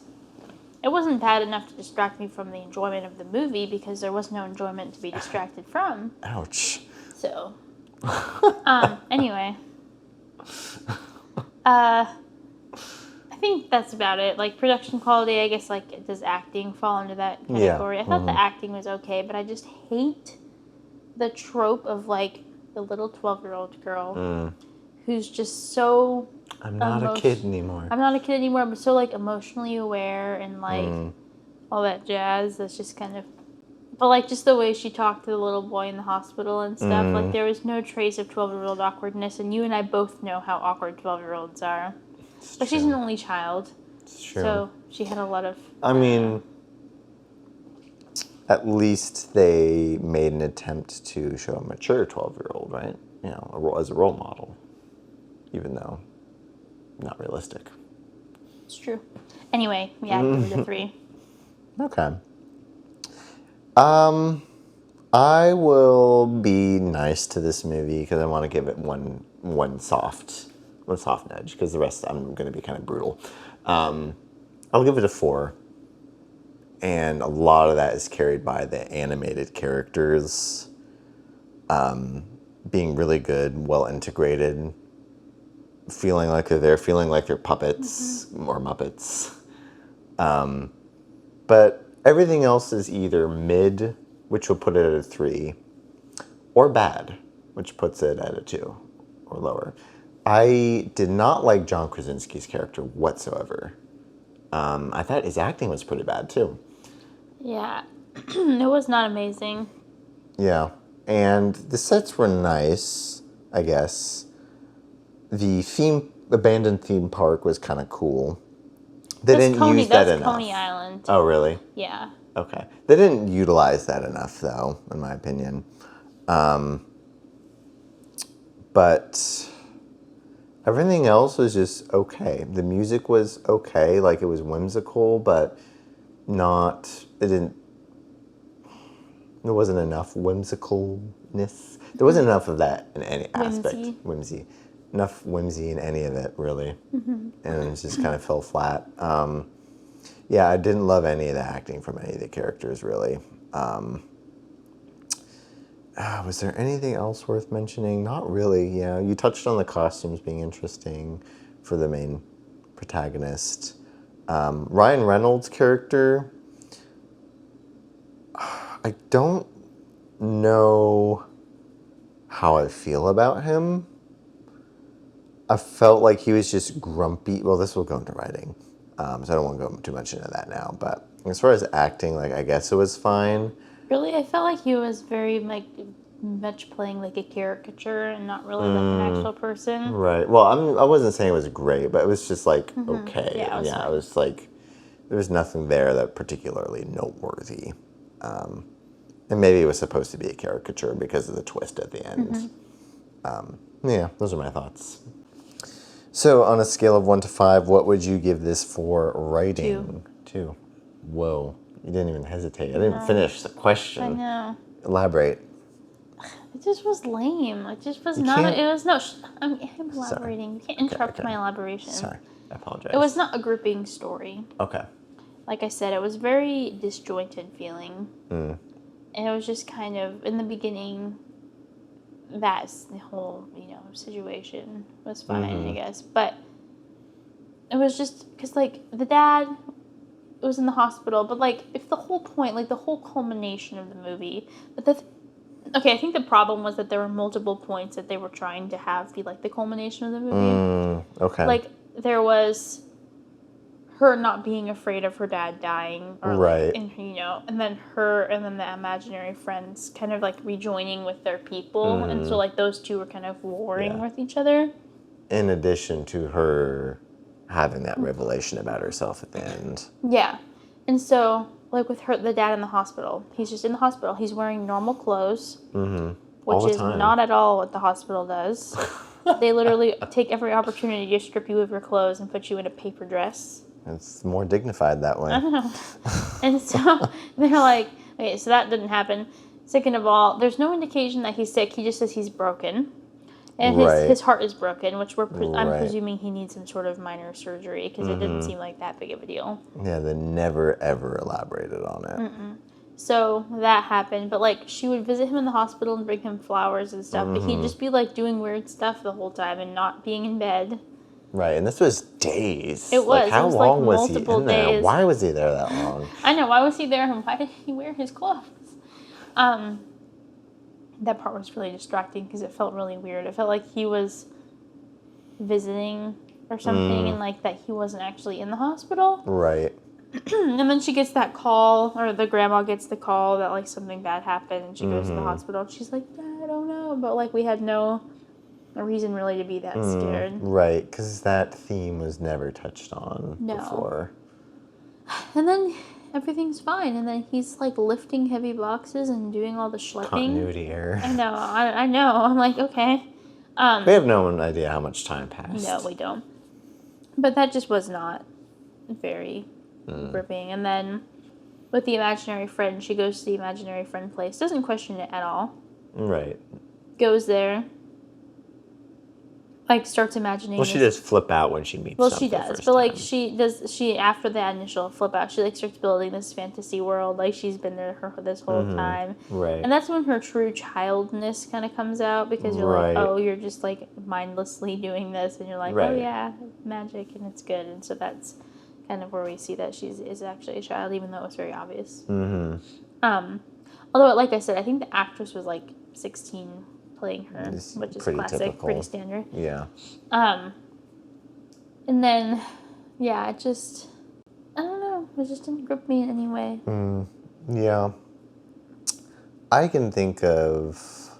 It wasn't bad enough to distract me from the enjoyment of the movie because there was no enjoyment to be distracted from. Ouch. So, anyway, I think that's about it. Like production quality, I guess. Like, does acting fall into that category? Yeah. I thought the acting was okay, but I just hate the trope of like the little 12-year-old girl who's just so. I'm not a kid anymore. I'm not a kid anymore, but so like emotionally aware and like all that jazz. That's just kind of. But like just the way she talked to the little boy in the hospital and stuff, like there was no trace of 12-year-old awkwardness, and you and I both know how awkward 12-year-olds are. But she's an only child, It's true. so she had a lot of. I mean, at least they made an attempt to show a mature 12-year-old, right? As a role model, even though not realistic. It's true. Anyway, yeah, I give it a 3. Okay. I will be nice to this movie because I want to give it one soft nudge because the rest I'm going to be kind of brutal. I'll give it a 4. And a lot of that is carried by the animated characters being really good, well integrated, feeling like they're there, feeling like they're puppets or Muppets. But everything else is either mid, which will put it at a 3, or bad, which puts it at a 2 or lower. I did not like John Krasinski's character whatsoever. I thought his acting was pretty bad too. Yeah, it was not amazing. Yeah, and the sets were nice, I guess. The abandoned theme park was kind of cool. They didn't use that enough. That's Coney Island. Oh, really? Yeah. Okay. They didn't utilize that enough, though, in my opinion. But everything else was just okay. The music was okay, like it was whimsical, but not. There wasn't enough whimsicalness. There wasn't enough of that in any aspect. Whimsy. Enough whimsy in any of it, really. And it just kind of fell flat. Yeah, I didn't love any of the acting from any of the characters, really. Was there anything else worth mentioning? Not really, yeah. You touched on the costumes being interesting for the main protagonist. Ryan Reynolds' character, I don't know how I feel about him. I felt like he was just grumpy. Well, this will go into writing, so I don't want to go too much into that now. But as far as acting, like I guess it was fine. Really, I felt like he was very like much playing like a caricature and not really like an actual person. Right. Well, I wasn't saying it was great, but it was just like okay. Yeah, it was fine. It was like there was nothing there that particularly noteworthy. And maybe it was supposed to be a caricature because of the twist at the end. Yeah, those are my thoughts. So, on a scale of 1 to 5, what would you give this for writing? 2. Whoa, you didn't even hesitate. I didn't finish the question. I know. Elaborate. It just was lame. It just was You not. can't- It was no. I'm elaborating. You can't interrupt okay. my elaboration. Sorry, I apologize. It was not a gripping story. Okay. Like I said, it was very disjointed feeling. And it was just kind of, in the beginning, that's the whole, situation was fine, I guess. But it was just, because, like, the dad was in the hospital, but, like, if the whole point, like, the whole culmination of the movie, okay, I think the problem was that there were multiple points that they were trying to have be, like, the culmination of the movie. Okay. Like, there was her not being afraid of her dad dying, or Right. like, and then her and then the imaginary friends kind of like rejoining with their people, and so like those two were kind of warring with each other. In addition to her having that revelation about herself at the end. Yeah, and so like with the dad in the hospital, he's just in the hospital. He's wearing normal clothes, All which the is time. not at all what the hospital does. They literally take every opportunity to strip you of your clothes and put you in a paper dress. It's more dignified that way. I don't know. And so they're like, okay, so that didn't happen. Second of all, there's no indication that he's sick. He just says he's broken. And his heart is broken, which I'm presuming he needs some sort of minor surgery, because it didn't seem like that big of a deal. Yeah, they never, ever elaborated on it. So that happened. But, like, she would visit him in the hospital and bring him flowers and stuff. But he'd just be, like, doing weird stuff the whole time and not being in bed. Right, and this was days. It was. Like, how it was long like was he multiple in there? days. Why was he there that long? I know. Why was he there, and why did he wear his clothes? That part was really distracting because it felt really weird. It felt like he was visiting or something, and like that he wasn't actually in the hospital. Right. And then she gets that call, or the grandma gets the call that like something bad happened, and she goes to the hospital. And she's like, I don't know, but like we had no reason really to be that scared. Right, because that theme was never touched on before. And then everything's fine, and then he's like lifting heavy boxes and doing all the schlepping. Continuity error. I know. I know. I'm like, okay. We have no idea how much time passed. No, we don't. But that just was not very gripping. And then with the imaginary friend, she goes to the imaginary friend place, doesn't question it at all. Right. Goes there. Like, starts imagining. Well, she does flip out when she meets Well, something she does. first But, like, time. she, after the initial flip out, she, like, starts building this fantasy world. Like, she's been there this whole time. Right. And that's when her true childness kind of comes out, because you're like, oh, you're just, like, mindlessly doing this. And you're like, oh, yeah, magic, and it's good. And so that's kind of where we see that she is actually a child, even though it's very obvious. Although, like I said, I think the actress was, like, 16 playing her, which is classic, typical. pretty standard. Yeah. And then, yeah, it just, I don't know, it just didn't grip me in any way. Yeah. I can think of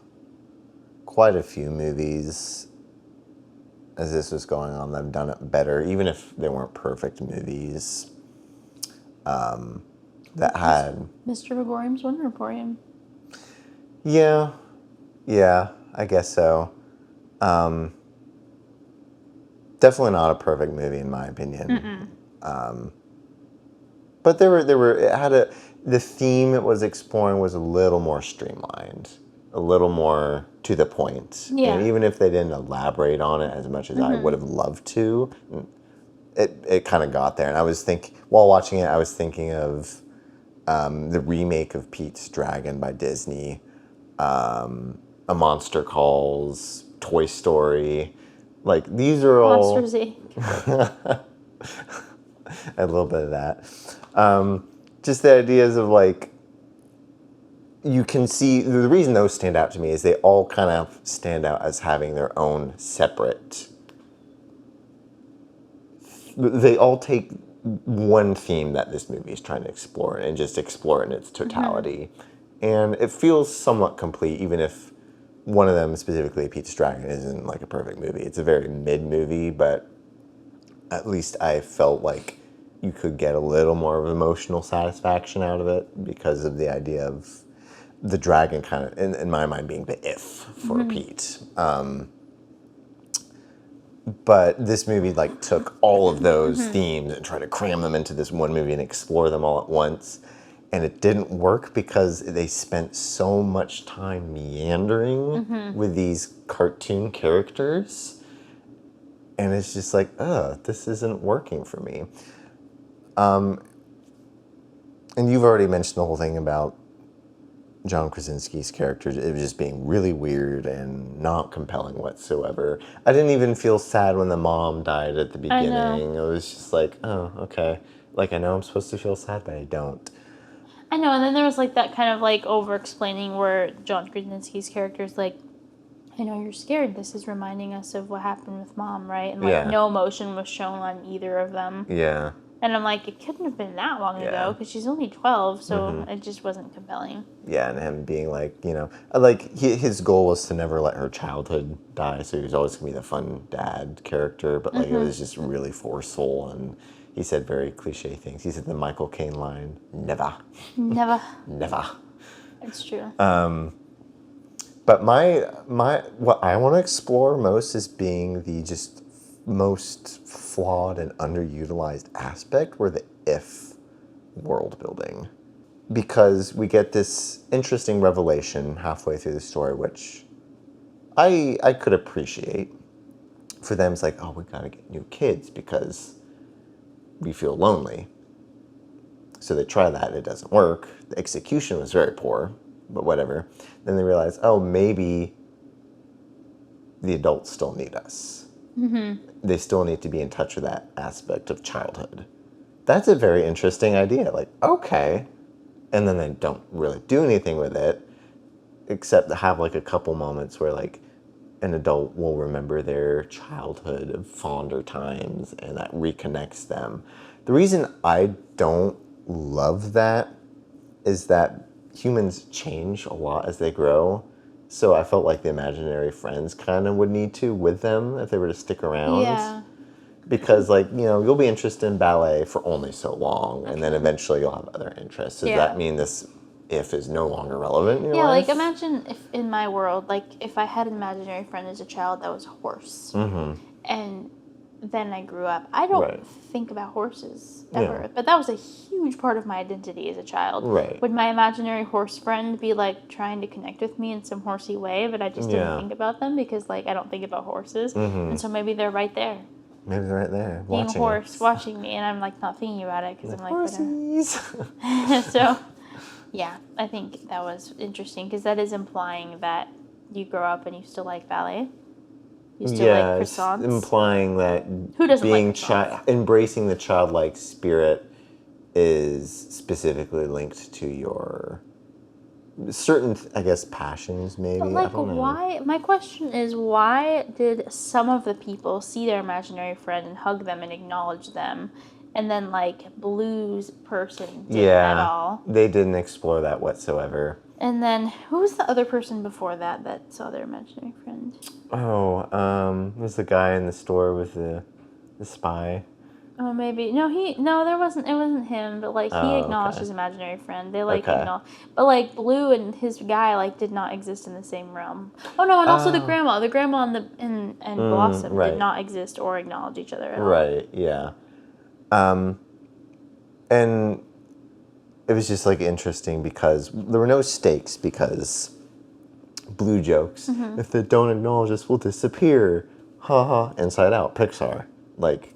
quite a few movies as this was going on that have done it better, even if they weren't perfect movies, that had... Mr. Gregorium's Wonder Emporium. Yeah, I guess so. Definitely not a perfect movie in my opinion. But the theme it was exploring was a little more streamlined, a little more to the point. Yeah. And even if they didn't elaborate on it as much as I would have loved to, it kind of got there. And while watching it, I was thinking of the remake of Pete's Dragon by Disney, A Monster Calls, Toy Story. Like, these are all... Monsters, Inc. A little bit of that. Just the ideas of, like, you can see... The reason those stand out to me is they all kind of stand out as having their own separate they all take one theme that this movie is trying to explore and just explore it in its totality. And it feels somewhat complete, even if one of them, specifically Pete's Dragon, isn't like a perfect movie. It's a very mid movie, but at least I felt like you could get a little more of emotional satisfaction out of it because of the idea of the dragon kind of, in my mind, being the if for Pete. But this movie like took all of those themes and tried to cram them into this one movie and explore them all at once. And it didn't work because they spent so much time meandering with these cartoon characters. And it's just like, this isn't working for me. And you've already mentioned the whole thing about John Krasinski's character. It was just being really weird and not compelling whatsoever. I didn't even feel sad when the mom died at the beginning. It was just like, oh, okay. Like, I know I'm supposed to feel sad, but I don't. I know, and then there was like that kind of like over-explaining where John Krasinski's character is like, I know you're scared. This is reminding us of what happened with Mom, right? And like no emotion was shown on either of them. Yeah. And I'm like, it couldn't have been that long ago because she's only 12, so it just wasn't compelling. Yeah, and him being like, like his goal was to never let her childhood die, so he was always going to be the fun dad character, but like it was just really forceful, and he said very cliche things. He said the Michael Caine line, never. Never. Never. It's true. But what I want to explore most is being the just most flawed and underutilized aspect were the if world building. Because we get this interesting revelation halfway through the story, which I could appreciate. For them, it's like, oh, we gotta get new kids because we feel lonely. So they try that, it doesn't work. The execution was very poor, but whatever. Then they realize, oh, maybe the adults still need us. They still need to be in touch with that aspect of childhood. That's a very interesting idea. Like, okay. And then they don't really do anything with it, except to have like a couple moments where like an adult will remember their childhood of fonder times and that reconnects them. The reason I don't love that is that humans change a lot as they grow. So I felt like the imaginary friends kind of would need to with them if they were to stick around. Yeah. Because, like, you'll be interested in ballet for only so long, and then eventually you'll have other interests. Does that mean this if is no longer relevant in your life? Like, imagine if in my world, like, if I had an imaginary friend as a child that was a horse, and then I grew up. I don't think about horses ever, but that was a huge part of my identity as a child. Would my imaginary horse friend be, like, trying to connect with me in some horsey way, but I just didn't think about them because, like, I don't think about horses, and so maybe they're right there. Maybe they're right there, being watching a horse, watching me, and I'm like not thinking about it because I'm like, whatever. So, yeah, I think that was interesting because that is implying that you grow up and you still like ballet. You still like croissants. Implying that who doesn't being like embracing the childlike spirit is specifically linked to your certain, I guess, passions, maybe. But like, I don't know. why? My question is, why did some of the people see their imaginary friend and hug them and acknowledge them, and then like Blue's person didn't at all? They didn't explore that whatsoever. And then who was the other person before that saw their imaginary friend? Oh, it was the guy in the store with the spy. Oh, maybe. No, there wasn't. It wasn't him. But like, he acknowledged his imaginary friend. They like acknowledged, but like Blue and his guy like did not exist in the same realm. Oh no, and also the grandma and Blossom did not exist or acknowledge each other at all. Right. Yeah. And it was just like interesting because there were no stakes because Blue jokes, if they don't acknowledge us, we'll disappear. Ha ha. Inside Out, Pixar, like.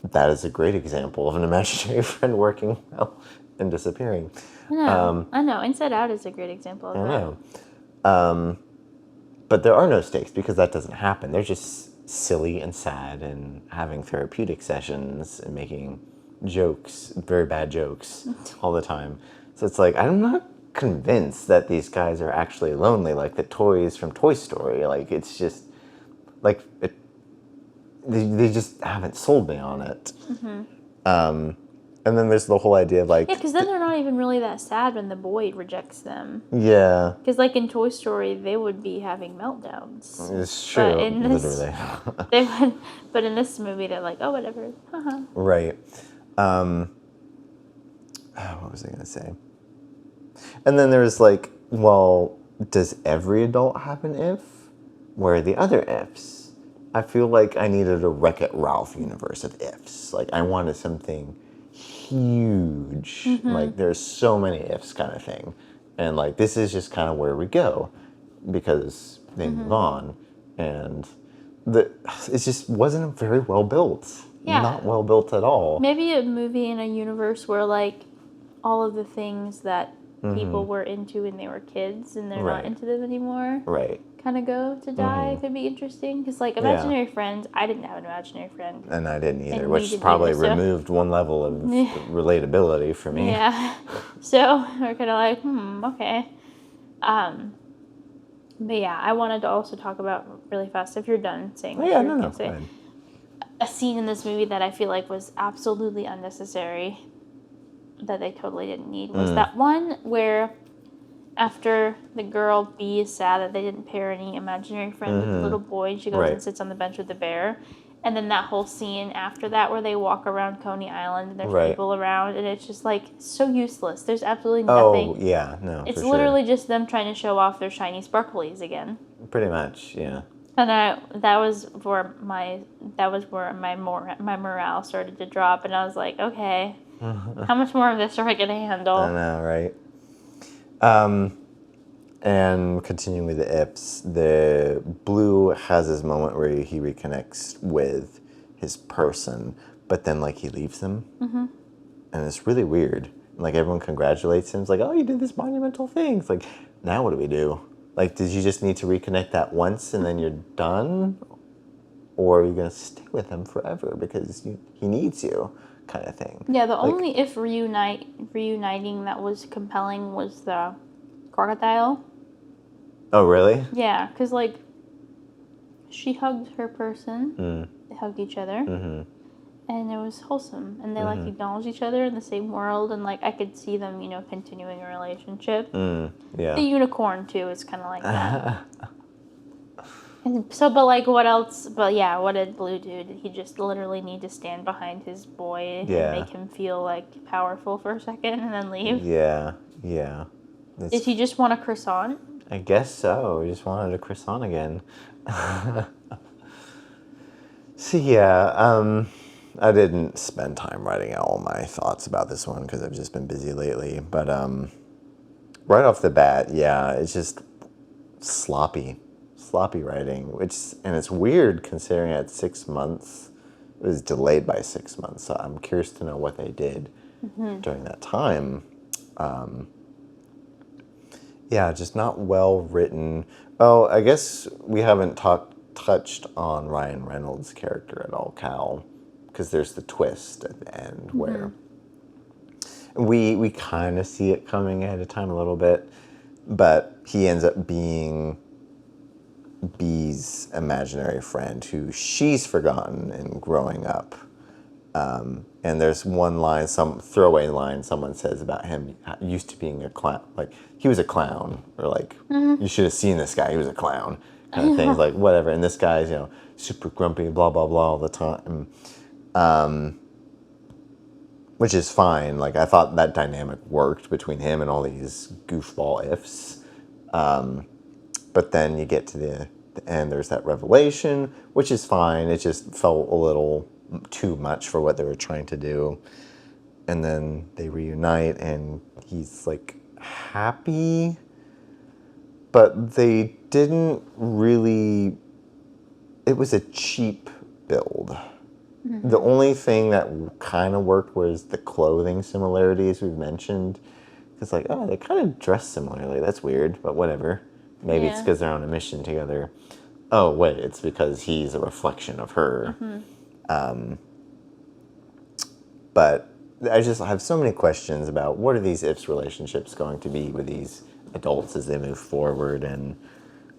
That is a great example of an imaginary friend working well and disappearing. I know. Inside Out is a great example of that. I know. But there are no stakes because that doesn't happen. They're just silly and sad and having therapeutic sessions and making jokes, very bad jokes, all the time. So it's like, I'm not convinced that these guys are actually lonely like the toys from Toy Story. Like, it's just, like, they just haven't sold me on it. And then there's the whole idea of like, Yeah, because then they're not even really that sad when the boy rejects them. yeah, Because, like, in Toy Story, they would be having meltdowns. it's true, But in this, literally. they would, but in this movie, they're like, oh, whatever. Haha. Right. What was I gonna say? And then there's like, well, does every adult have an if? Where are the other ifs? I feel like I needed a Wreck-It Ralph universe of ifs. Like I wanted something huge. Like there's so many ifs kind of thing. And like this is just kind of where we go because they move on. And it just wasn't very well built. Yeah. Not well built at all. Maybe a movie in a universe where, like, all of the things that people were into when they were kids and they're Right. not into them anymore Right. kind of go to die could be interesting. Because, like, imaginary friends, I didn't have an imaginary friend. And I didn't either, And which neither did probably you, so- removed one level of relatability for me. Yeah. So we're kind of like, okay. But yeah, I wanted to also talk about really fast, if you're done saying Oh, what yeah, you're no, gonna say. go ahead. A scene in this movie that I feel like was absolutely unnecessary, that they totally didn't need, was that one where after the girl B is sad that they didn't pair any imaginary friend with the little boy, and she goes Right. and sits on the bench with the bear. And then that whole scene after that where they walk around Coney Island and there's Right. people around, and it's just like so useless. There's absolutely nothing. Oh, yeah, no, It's for literally just them trying to show off their shiny sparklies again. sure. Pretty much, yeah. And that was where my morale started to drop, and I was like, okay, how much more of this are I gonna handle? I know, right? And continuing with the ifs, the Blue has this moment where he reconnects with his person, but then like he leaves him, and it's really weird. Like everyone congratulates him. It's like, oh, you did this monumental thing. It's like, now what do we do? Like, did you just need to reconnect that once and then you're done, or are you gonna stay with him forever because he needs you, kind of thing? Yeah, the Like- only if reuniting that was compelling was the crocodile. Oh, really? Yeah, because, like, she hugged her person. They hugged each other. And it was wholesome. And they, like, acknowledged each other in the same world. And, like, I could see them, continuing a relationship. Yeah. The unicorn, too, is kind of like that. And so, but, like, what else? But, yeah, what did Blue do? Did he just literally need to stand behind his boy Yeah. and make him feel, like, powerful for a second and then leave? Yeah. Did he just want a croissant? I guess so. We just wanted a croissant again. So yeah, I didn't spend time writing out all my thoughts about this one because I've just been busy lately. But right off the bat, yeah, it's just sloppy writing. And it's weird considering at 6 months, it was delayed by 6 months. So I'm curious to know what they did during that time. Yeah, just not well written. Oh, I guess we haven't touched on Ryan Reynolds' character at all, Cal, because there's the twist at the end where we kind of see it coming ahead of time a little bit, but he ends up being Bee's imaginary friend who she's forgotten in growing up. And there's one line, some throwaway line someone says about him used to being a clown. Like, he was a clown. Or like, you should have seen this guy. He was a clown. Kind of things, like, whatever. And this guy's, super grumpy, blah, blah, blah all the time. Which is fine. Like, I thought that dynamic worked between him and all these goofball ifs. But then you get to the end, there's that revelation, which is fine. It just felt a little too much for what they were trying to do. And then they reunite and he's like happy, but they didn't really, it was a cheap build. The only thing that kind of worked was the clothing similarities we've mentioned. It's like, oh, they kind of dress similarly. That's weird, but whatever. Maybe it's because they're on a mission together. Oh, wait, it's because he's a reflection of her. But I just have so many questions about what are these ifs relationships going to be with these adults as they move forward, and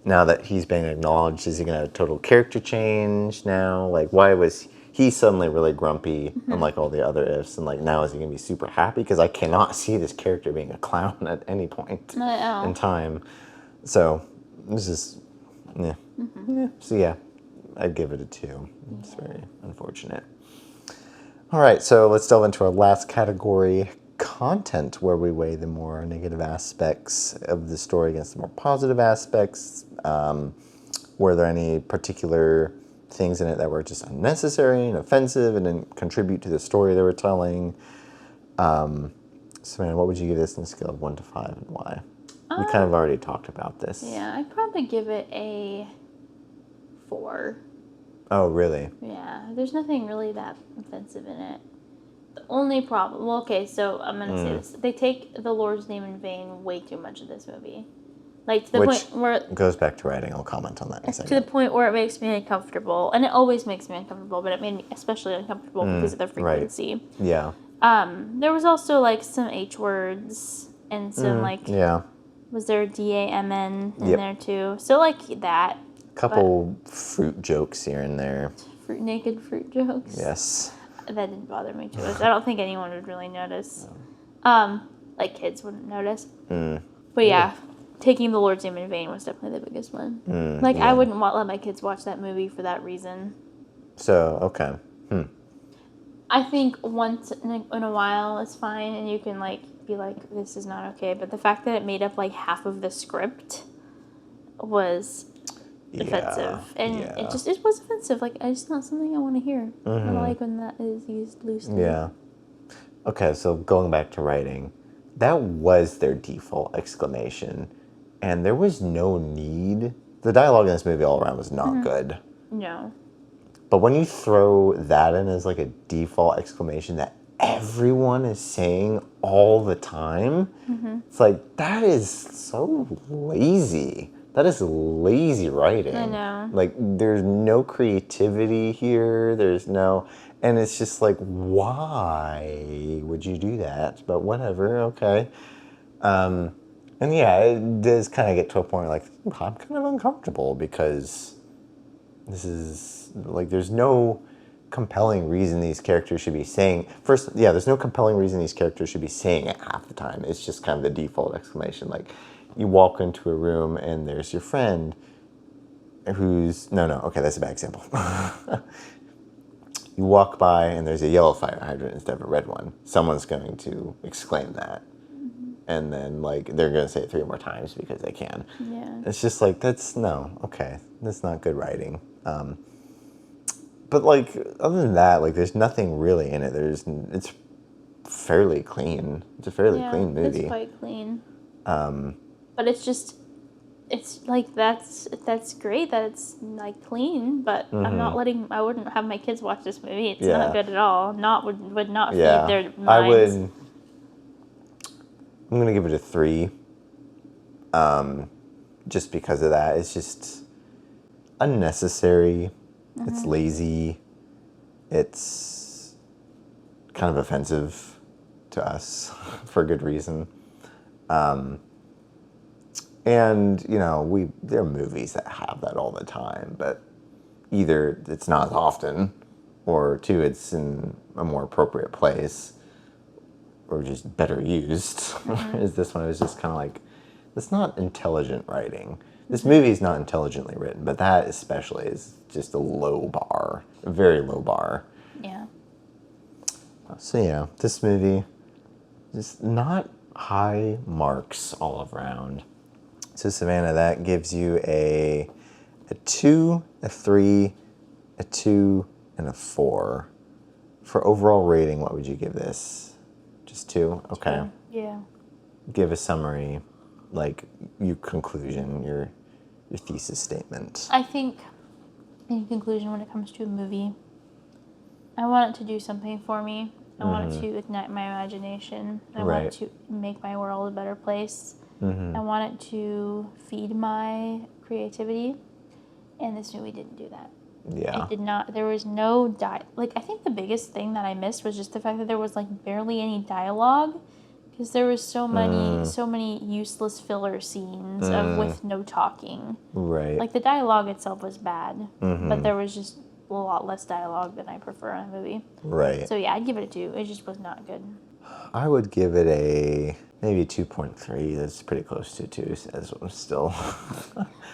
now that he's being acknowledged, is he going to have a total character change now? Like, why was he suddenly really grumpy, unlike all the other ifs? And like, now is he going to be super happy? Because I cannot see this character being a clown at any point in time. So this is, yeah. Yeah. So yeah, I'd give it a 2. It's very unfortunate. All right, so let's delve into our last category, content, where we weigh the more negative aspects of the story against the more positive aspects. Were there any particular things in it that were just unnecessary and offensive and didn't contribute to the story they were telling? Savannah, what would you give this on a scale of 1 to 5 and why? We kind of already talked about this. Yeah, I'd probably give it a 4. Oh, really? Yeah, there's nothing really that offensive in it. The only problem, well, okay, so I'm going to say this. They take the Lord's name in vain way too much in this movie. Like, to the Which point where... goes back to writing. I'll comment on that in a second. To the point where it makes me uncomfortable. And it always makes me uncomfortable, but it made me especially uncomfortable because of the frequency. Right. Yeah. There was also, like, some H words and some, like... Yeah. Was there a D-A-M-N in there, too? So, like, that. Couple fruit jokes here and there. Naked fruit jokes. Yes. That didn't bother me too much. I don't think anyone would really notice. Like kids wouldn't notice. But yeah, taking the Lord's name in vain was definitely the biggest one. I wouldn't let my kids watch that movie for that reason. So, okay. I think once in a while is fine, and you can be like, this is not okay. But the fact that it made up like half of the script was offensive, and it was offensive. Like, it's not something I want to hear. I don't like when that is used loosely. Yeah. Okay, so going back to writing, that was their default exclamation, and there was no need. The dialogue in this movie all around was not good. No. But when you throw that in as like a default exclamation that everyone is saying all the time, it's like, that is so lazy. That is lazy writing. I know. Like, there's no creativity here. There's no... And it's just like, why would you do that? But whatever, okay. And yeah, it does kind of get to a point where, like, I'm kind of uncomfortable because this is... Like, there's no compelling reason these characters should be saying... First, yeah, there's no compelling reason these characters should be saying it half the time. It's just kind of the default exclamation. Like, you walk into a room and there's your friend who's... No, okay, that's a bad example. You walk by and there's a yellow fire hydrant instead of a red one. Someone's going to exclaim that. And then, like, they're going to say it 3 more times because they can. Yeah. It's just like, that's not good writing. But, like, other than that, like, there's nothing really in it. It's fairly clean. It's a fairly clean movie. It's quite clean. But it's just, it's like, that's great that it's like clean, but I wouldn't have my kids watch this movie. It's not good at all. Would not feed their minds. I'm gonna give it a 3. Just because of that. It's just unnecessary. It's lazy. It's kind of offensive to us for good reason. And, you know, there are movies that have that all the time, but either it's not as often, or 2, it's in a more appropriate place, or just better used. Is this one? It was just kind of like, it's not intelligent writing. This movie is not intelligently written, but that especially is just a low bar, a very low bar. Yeah. So yeah, this movie, just not high marks all around. So Savannah, that gives you a 2, a 3, a 2, and a 4. For overall rating, what would you give this? Just 2? Okay. Yeah. Give a summary, like your conclusion, your thesis statement. I think, in conclusion, when it comes to a movie, I want it to do something for me. I want it to ignite my imagination. I want it to make my world a better place. I want it to feed my creativity. And this movie didn't do that. Yeah. It did not. There was no I think the biggest thing that I missed was just the fact that there was like barely any dialogue Because there was so many useless filler scenes with no talking. Right. Like, the dialogue itself was bad, but there was just a lot less dialogue than I prefer in a movie. Right. So yeah, I'd give it a 2. It just was not good. I would give it a maybe 2.3. That's pretty close to 2. As I'm still.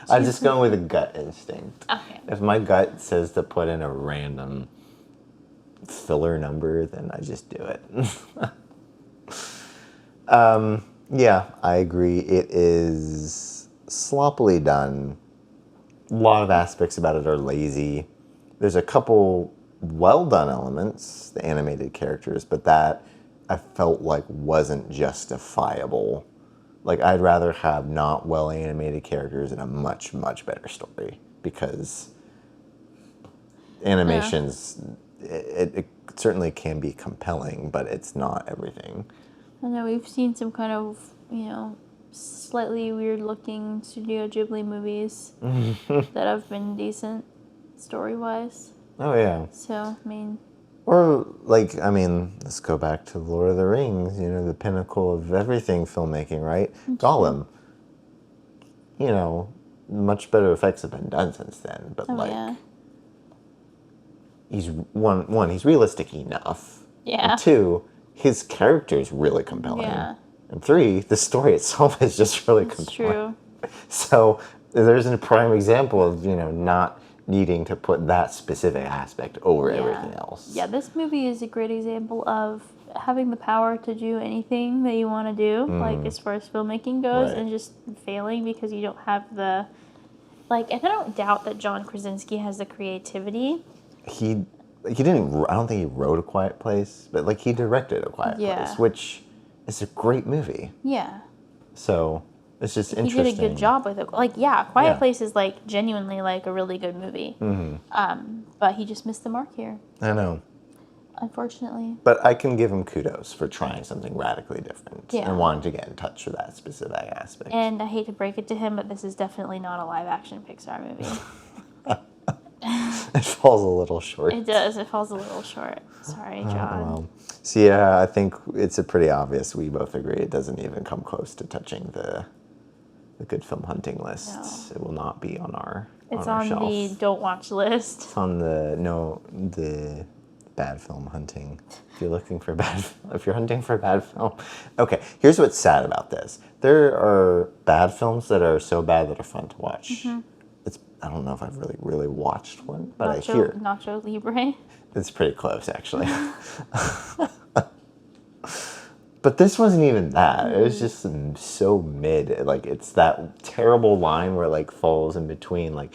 I'm just going with a gut instinct. Okay. If my gut says to put in a random filler number, then I just do it. Yeah, I agree. It is sloppily done. A lot of aspects about it are lazy. There's a couple well done elements, the animated characters, but that I felt like wasn't justifiable. Like, I'd rather have not well animated characters and a much, much better story, because animations, it certainly can be compelling, but it's not everything. I know we've seen some kind of, slightly weird looking Studio Ghibli movies that have been decent story-wise. Oh, yeah. So, I mean... Or, let's go back to Lord of the Rings, the pinnacle of everything filmmaking, right? Gollum. Much better effects have been done since then, but, he's, he's realistic enough. Yeah. And 2, his character is really compelling. Yeah. And 3, the story itself is just really It's compelling. true. So, there's a prime example of, not needing to put that specific aspect over everything else. Yeah, this movie is a great example of having the power to do anything that you want to do, like as far as filmmaking goes, Right. and just failing because you don't have the... and I don't doubt that John Krasinski has the creativity. He didn't, I don't think he wrote A Quiet Place, but he directed A Quiet Place, which is a great movie. Yeah. So it's just interesting. He did a good job with it. Quiet Place is genuinely a really good movie. But he just missed the mark here, I know. unfortunately. But I can give him kudos for trying something radically different Yeah. and wanting to get in touch with that specific aspect. And I hate to break it to him, but this is definitely not a live action Pixar movie. It falls a little short. It does. It falls a little short. Sorry, John. Well, so yeah, I think it's a pretty obvious. We both agree it doesn't even come close to touching the good film hunting list. No. It will not be on our It's on our on shelf. the don't watch list. It's on the bad film hunting. If you're looking for if you're hunting for a bad film. Okay, here's what's sad about this. There are bad films that are so bad that are fun to watch. I don't know if I've really watched one, but I hear Nacho Libre. it's pretty close, actually. But this wasn't even that. It was just so mid. It's that terrible line where it falls in between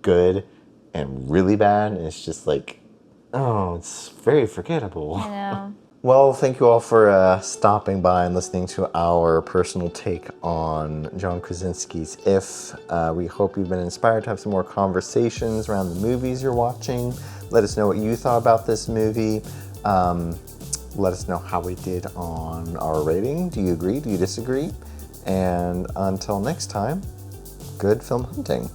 good and really bad. And it's just it's very forgettable. I know. Well, thank you all for stopping by and listening to our personal take on John Krasinski's If. We hope you've been inspired to have some more conversations around the movies you're watching. Let us know what you thought about this movie. Let us know how we did on our rating. Do you agree? Do you disagree? And until next time, good film hunting.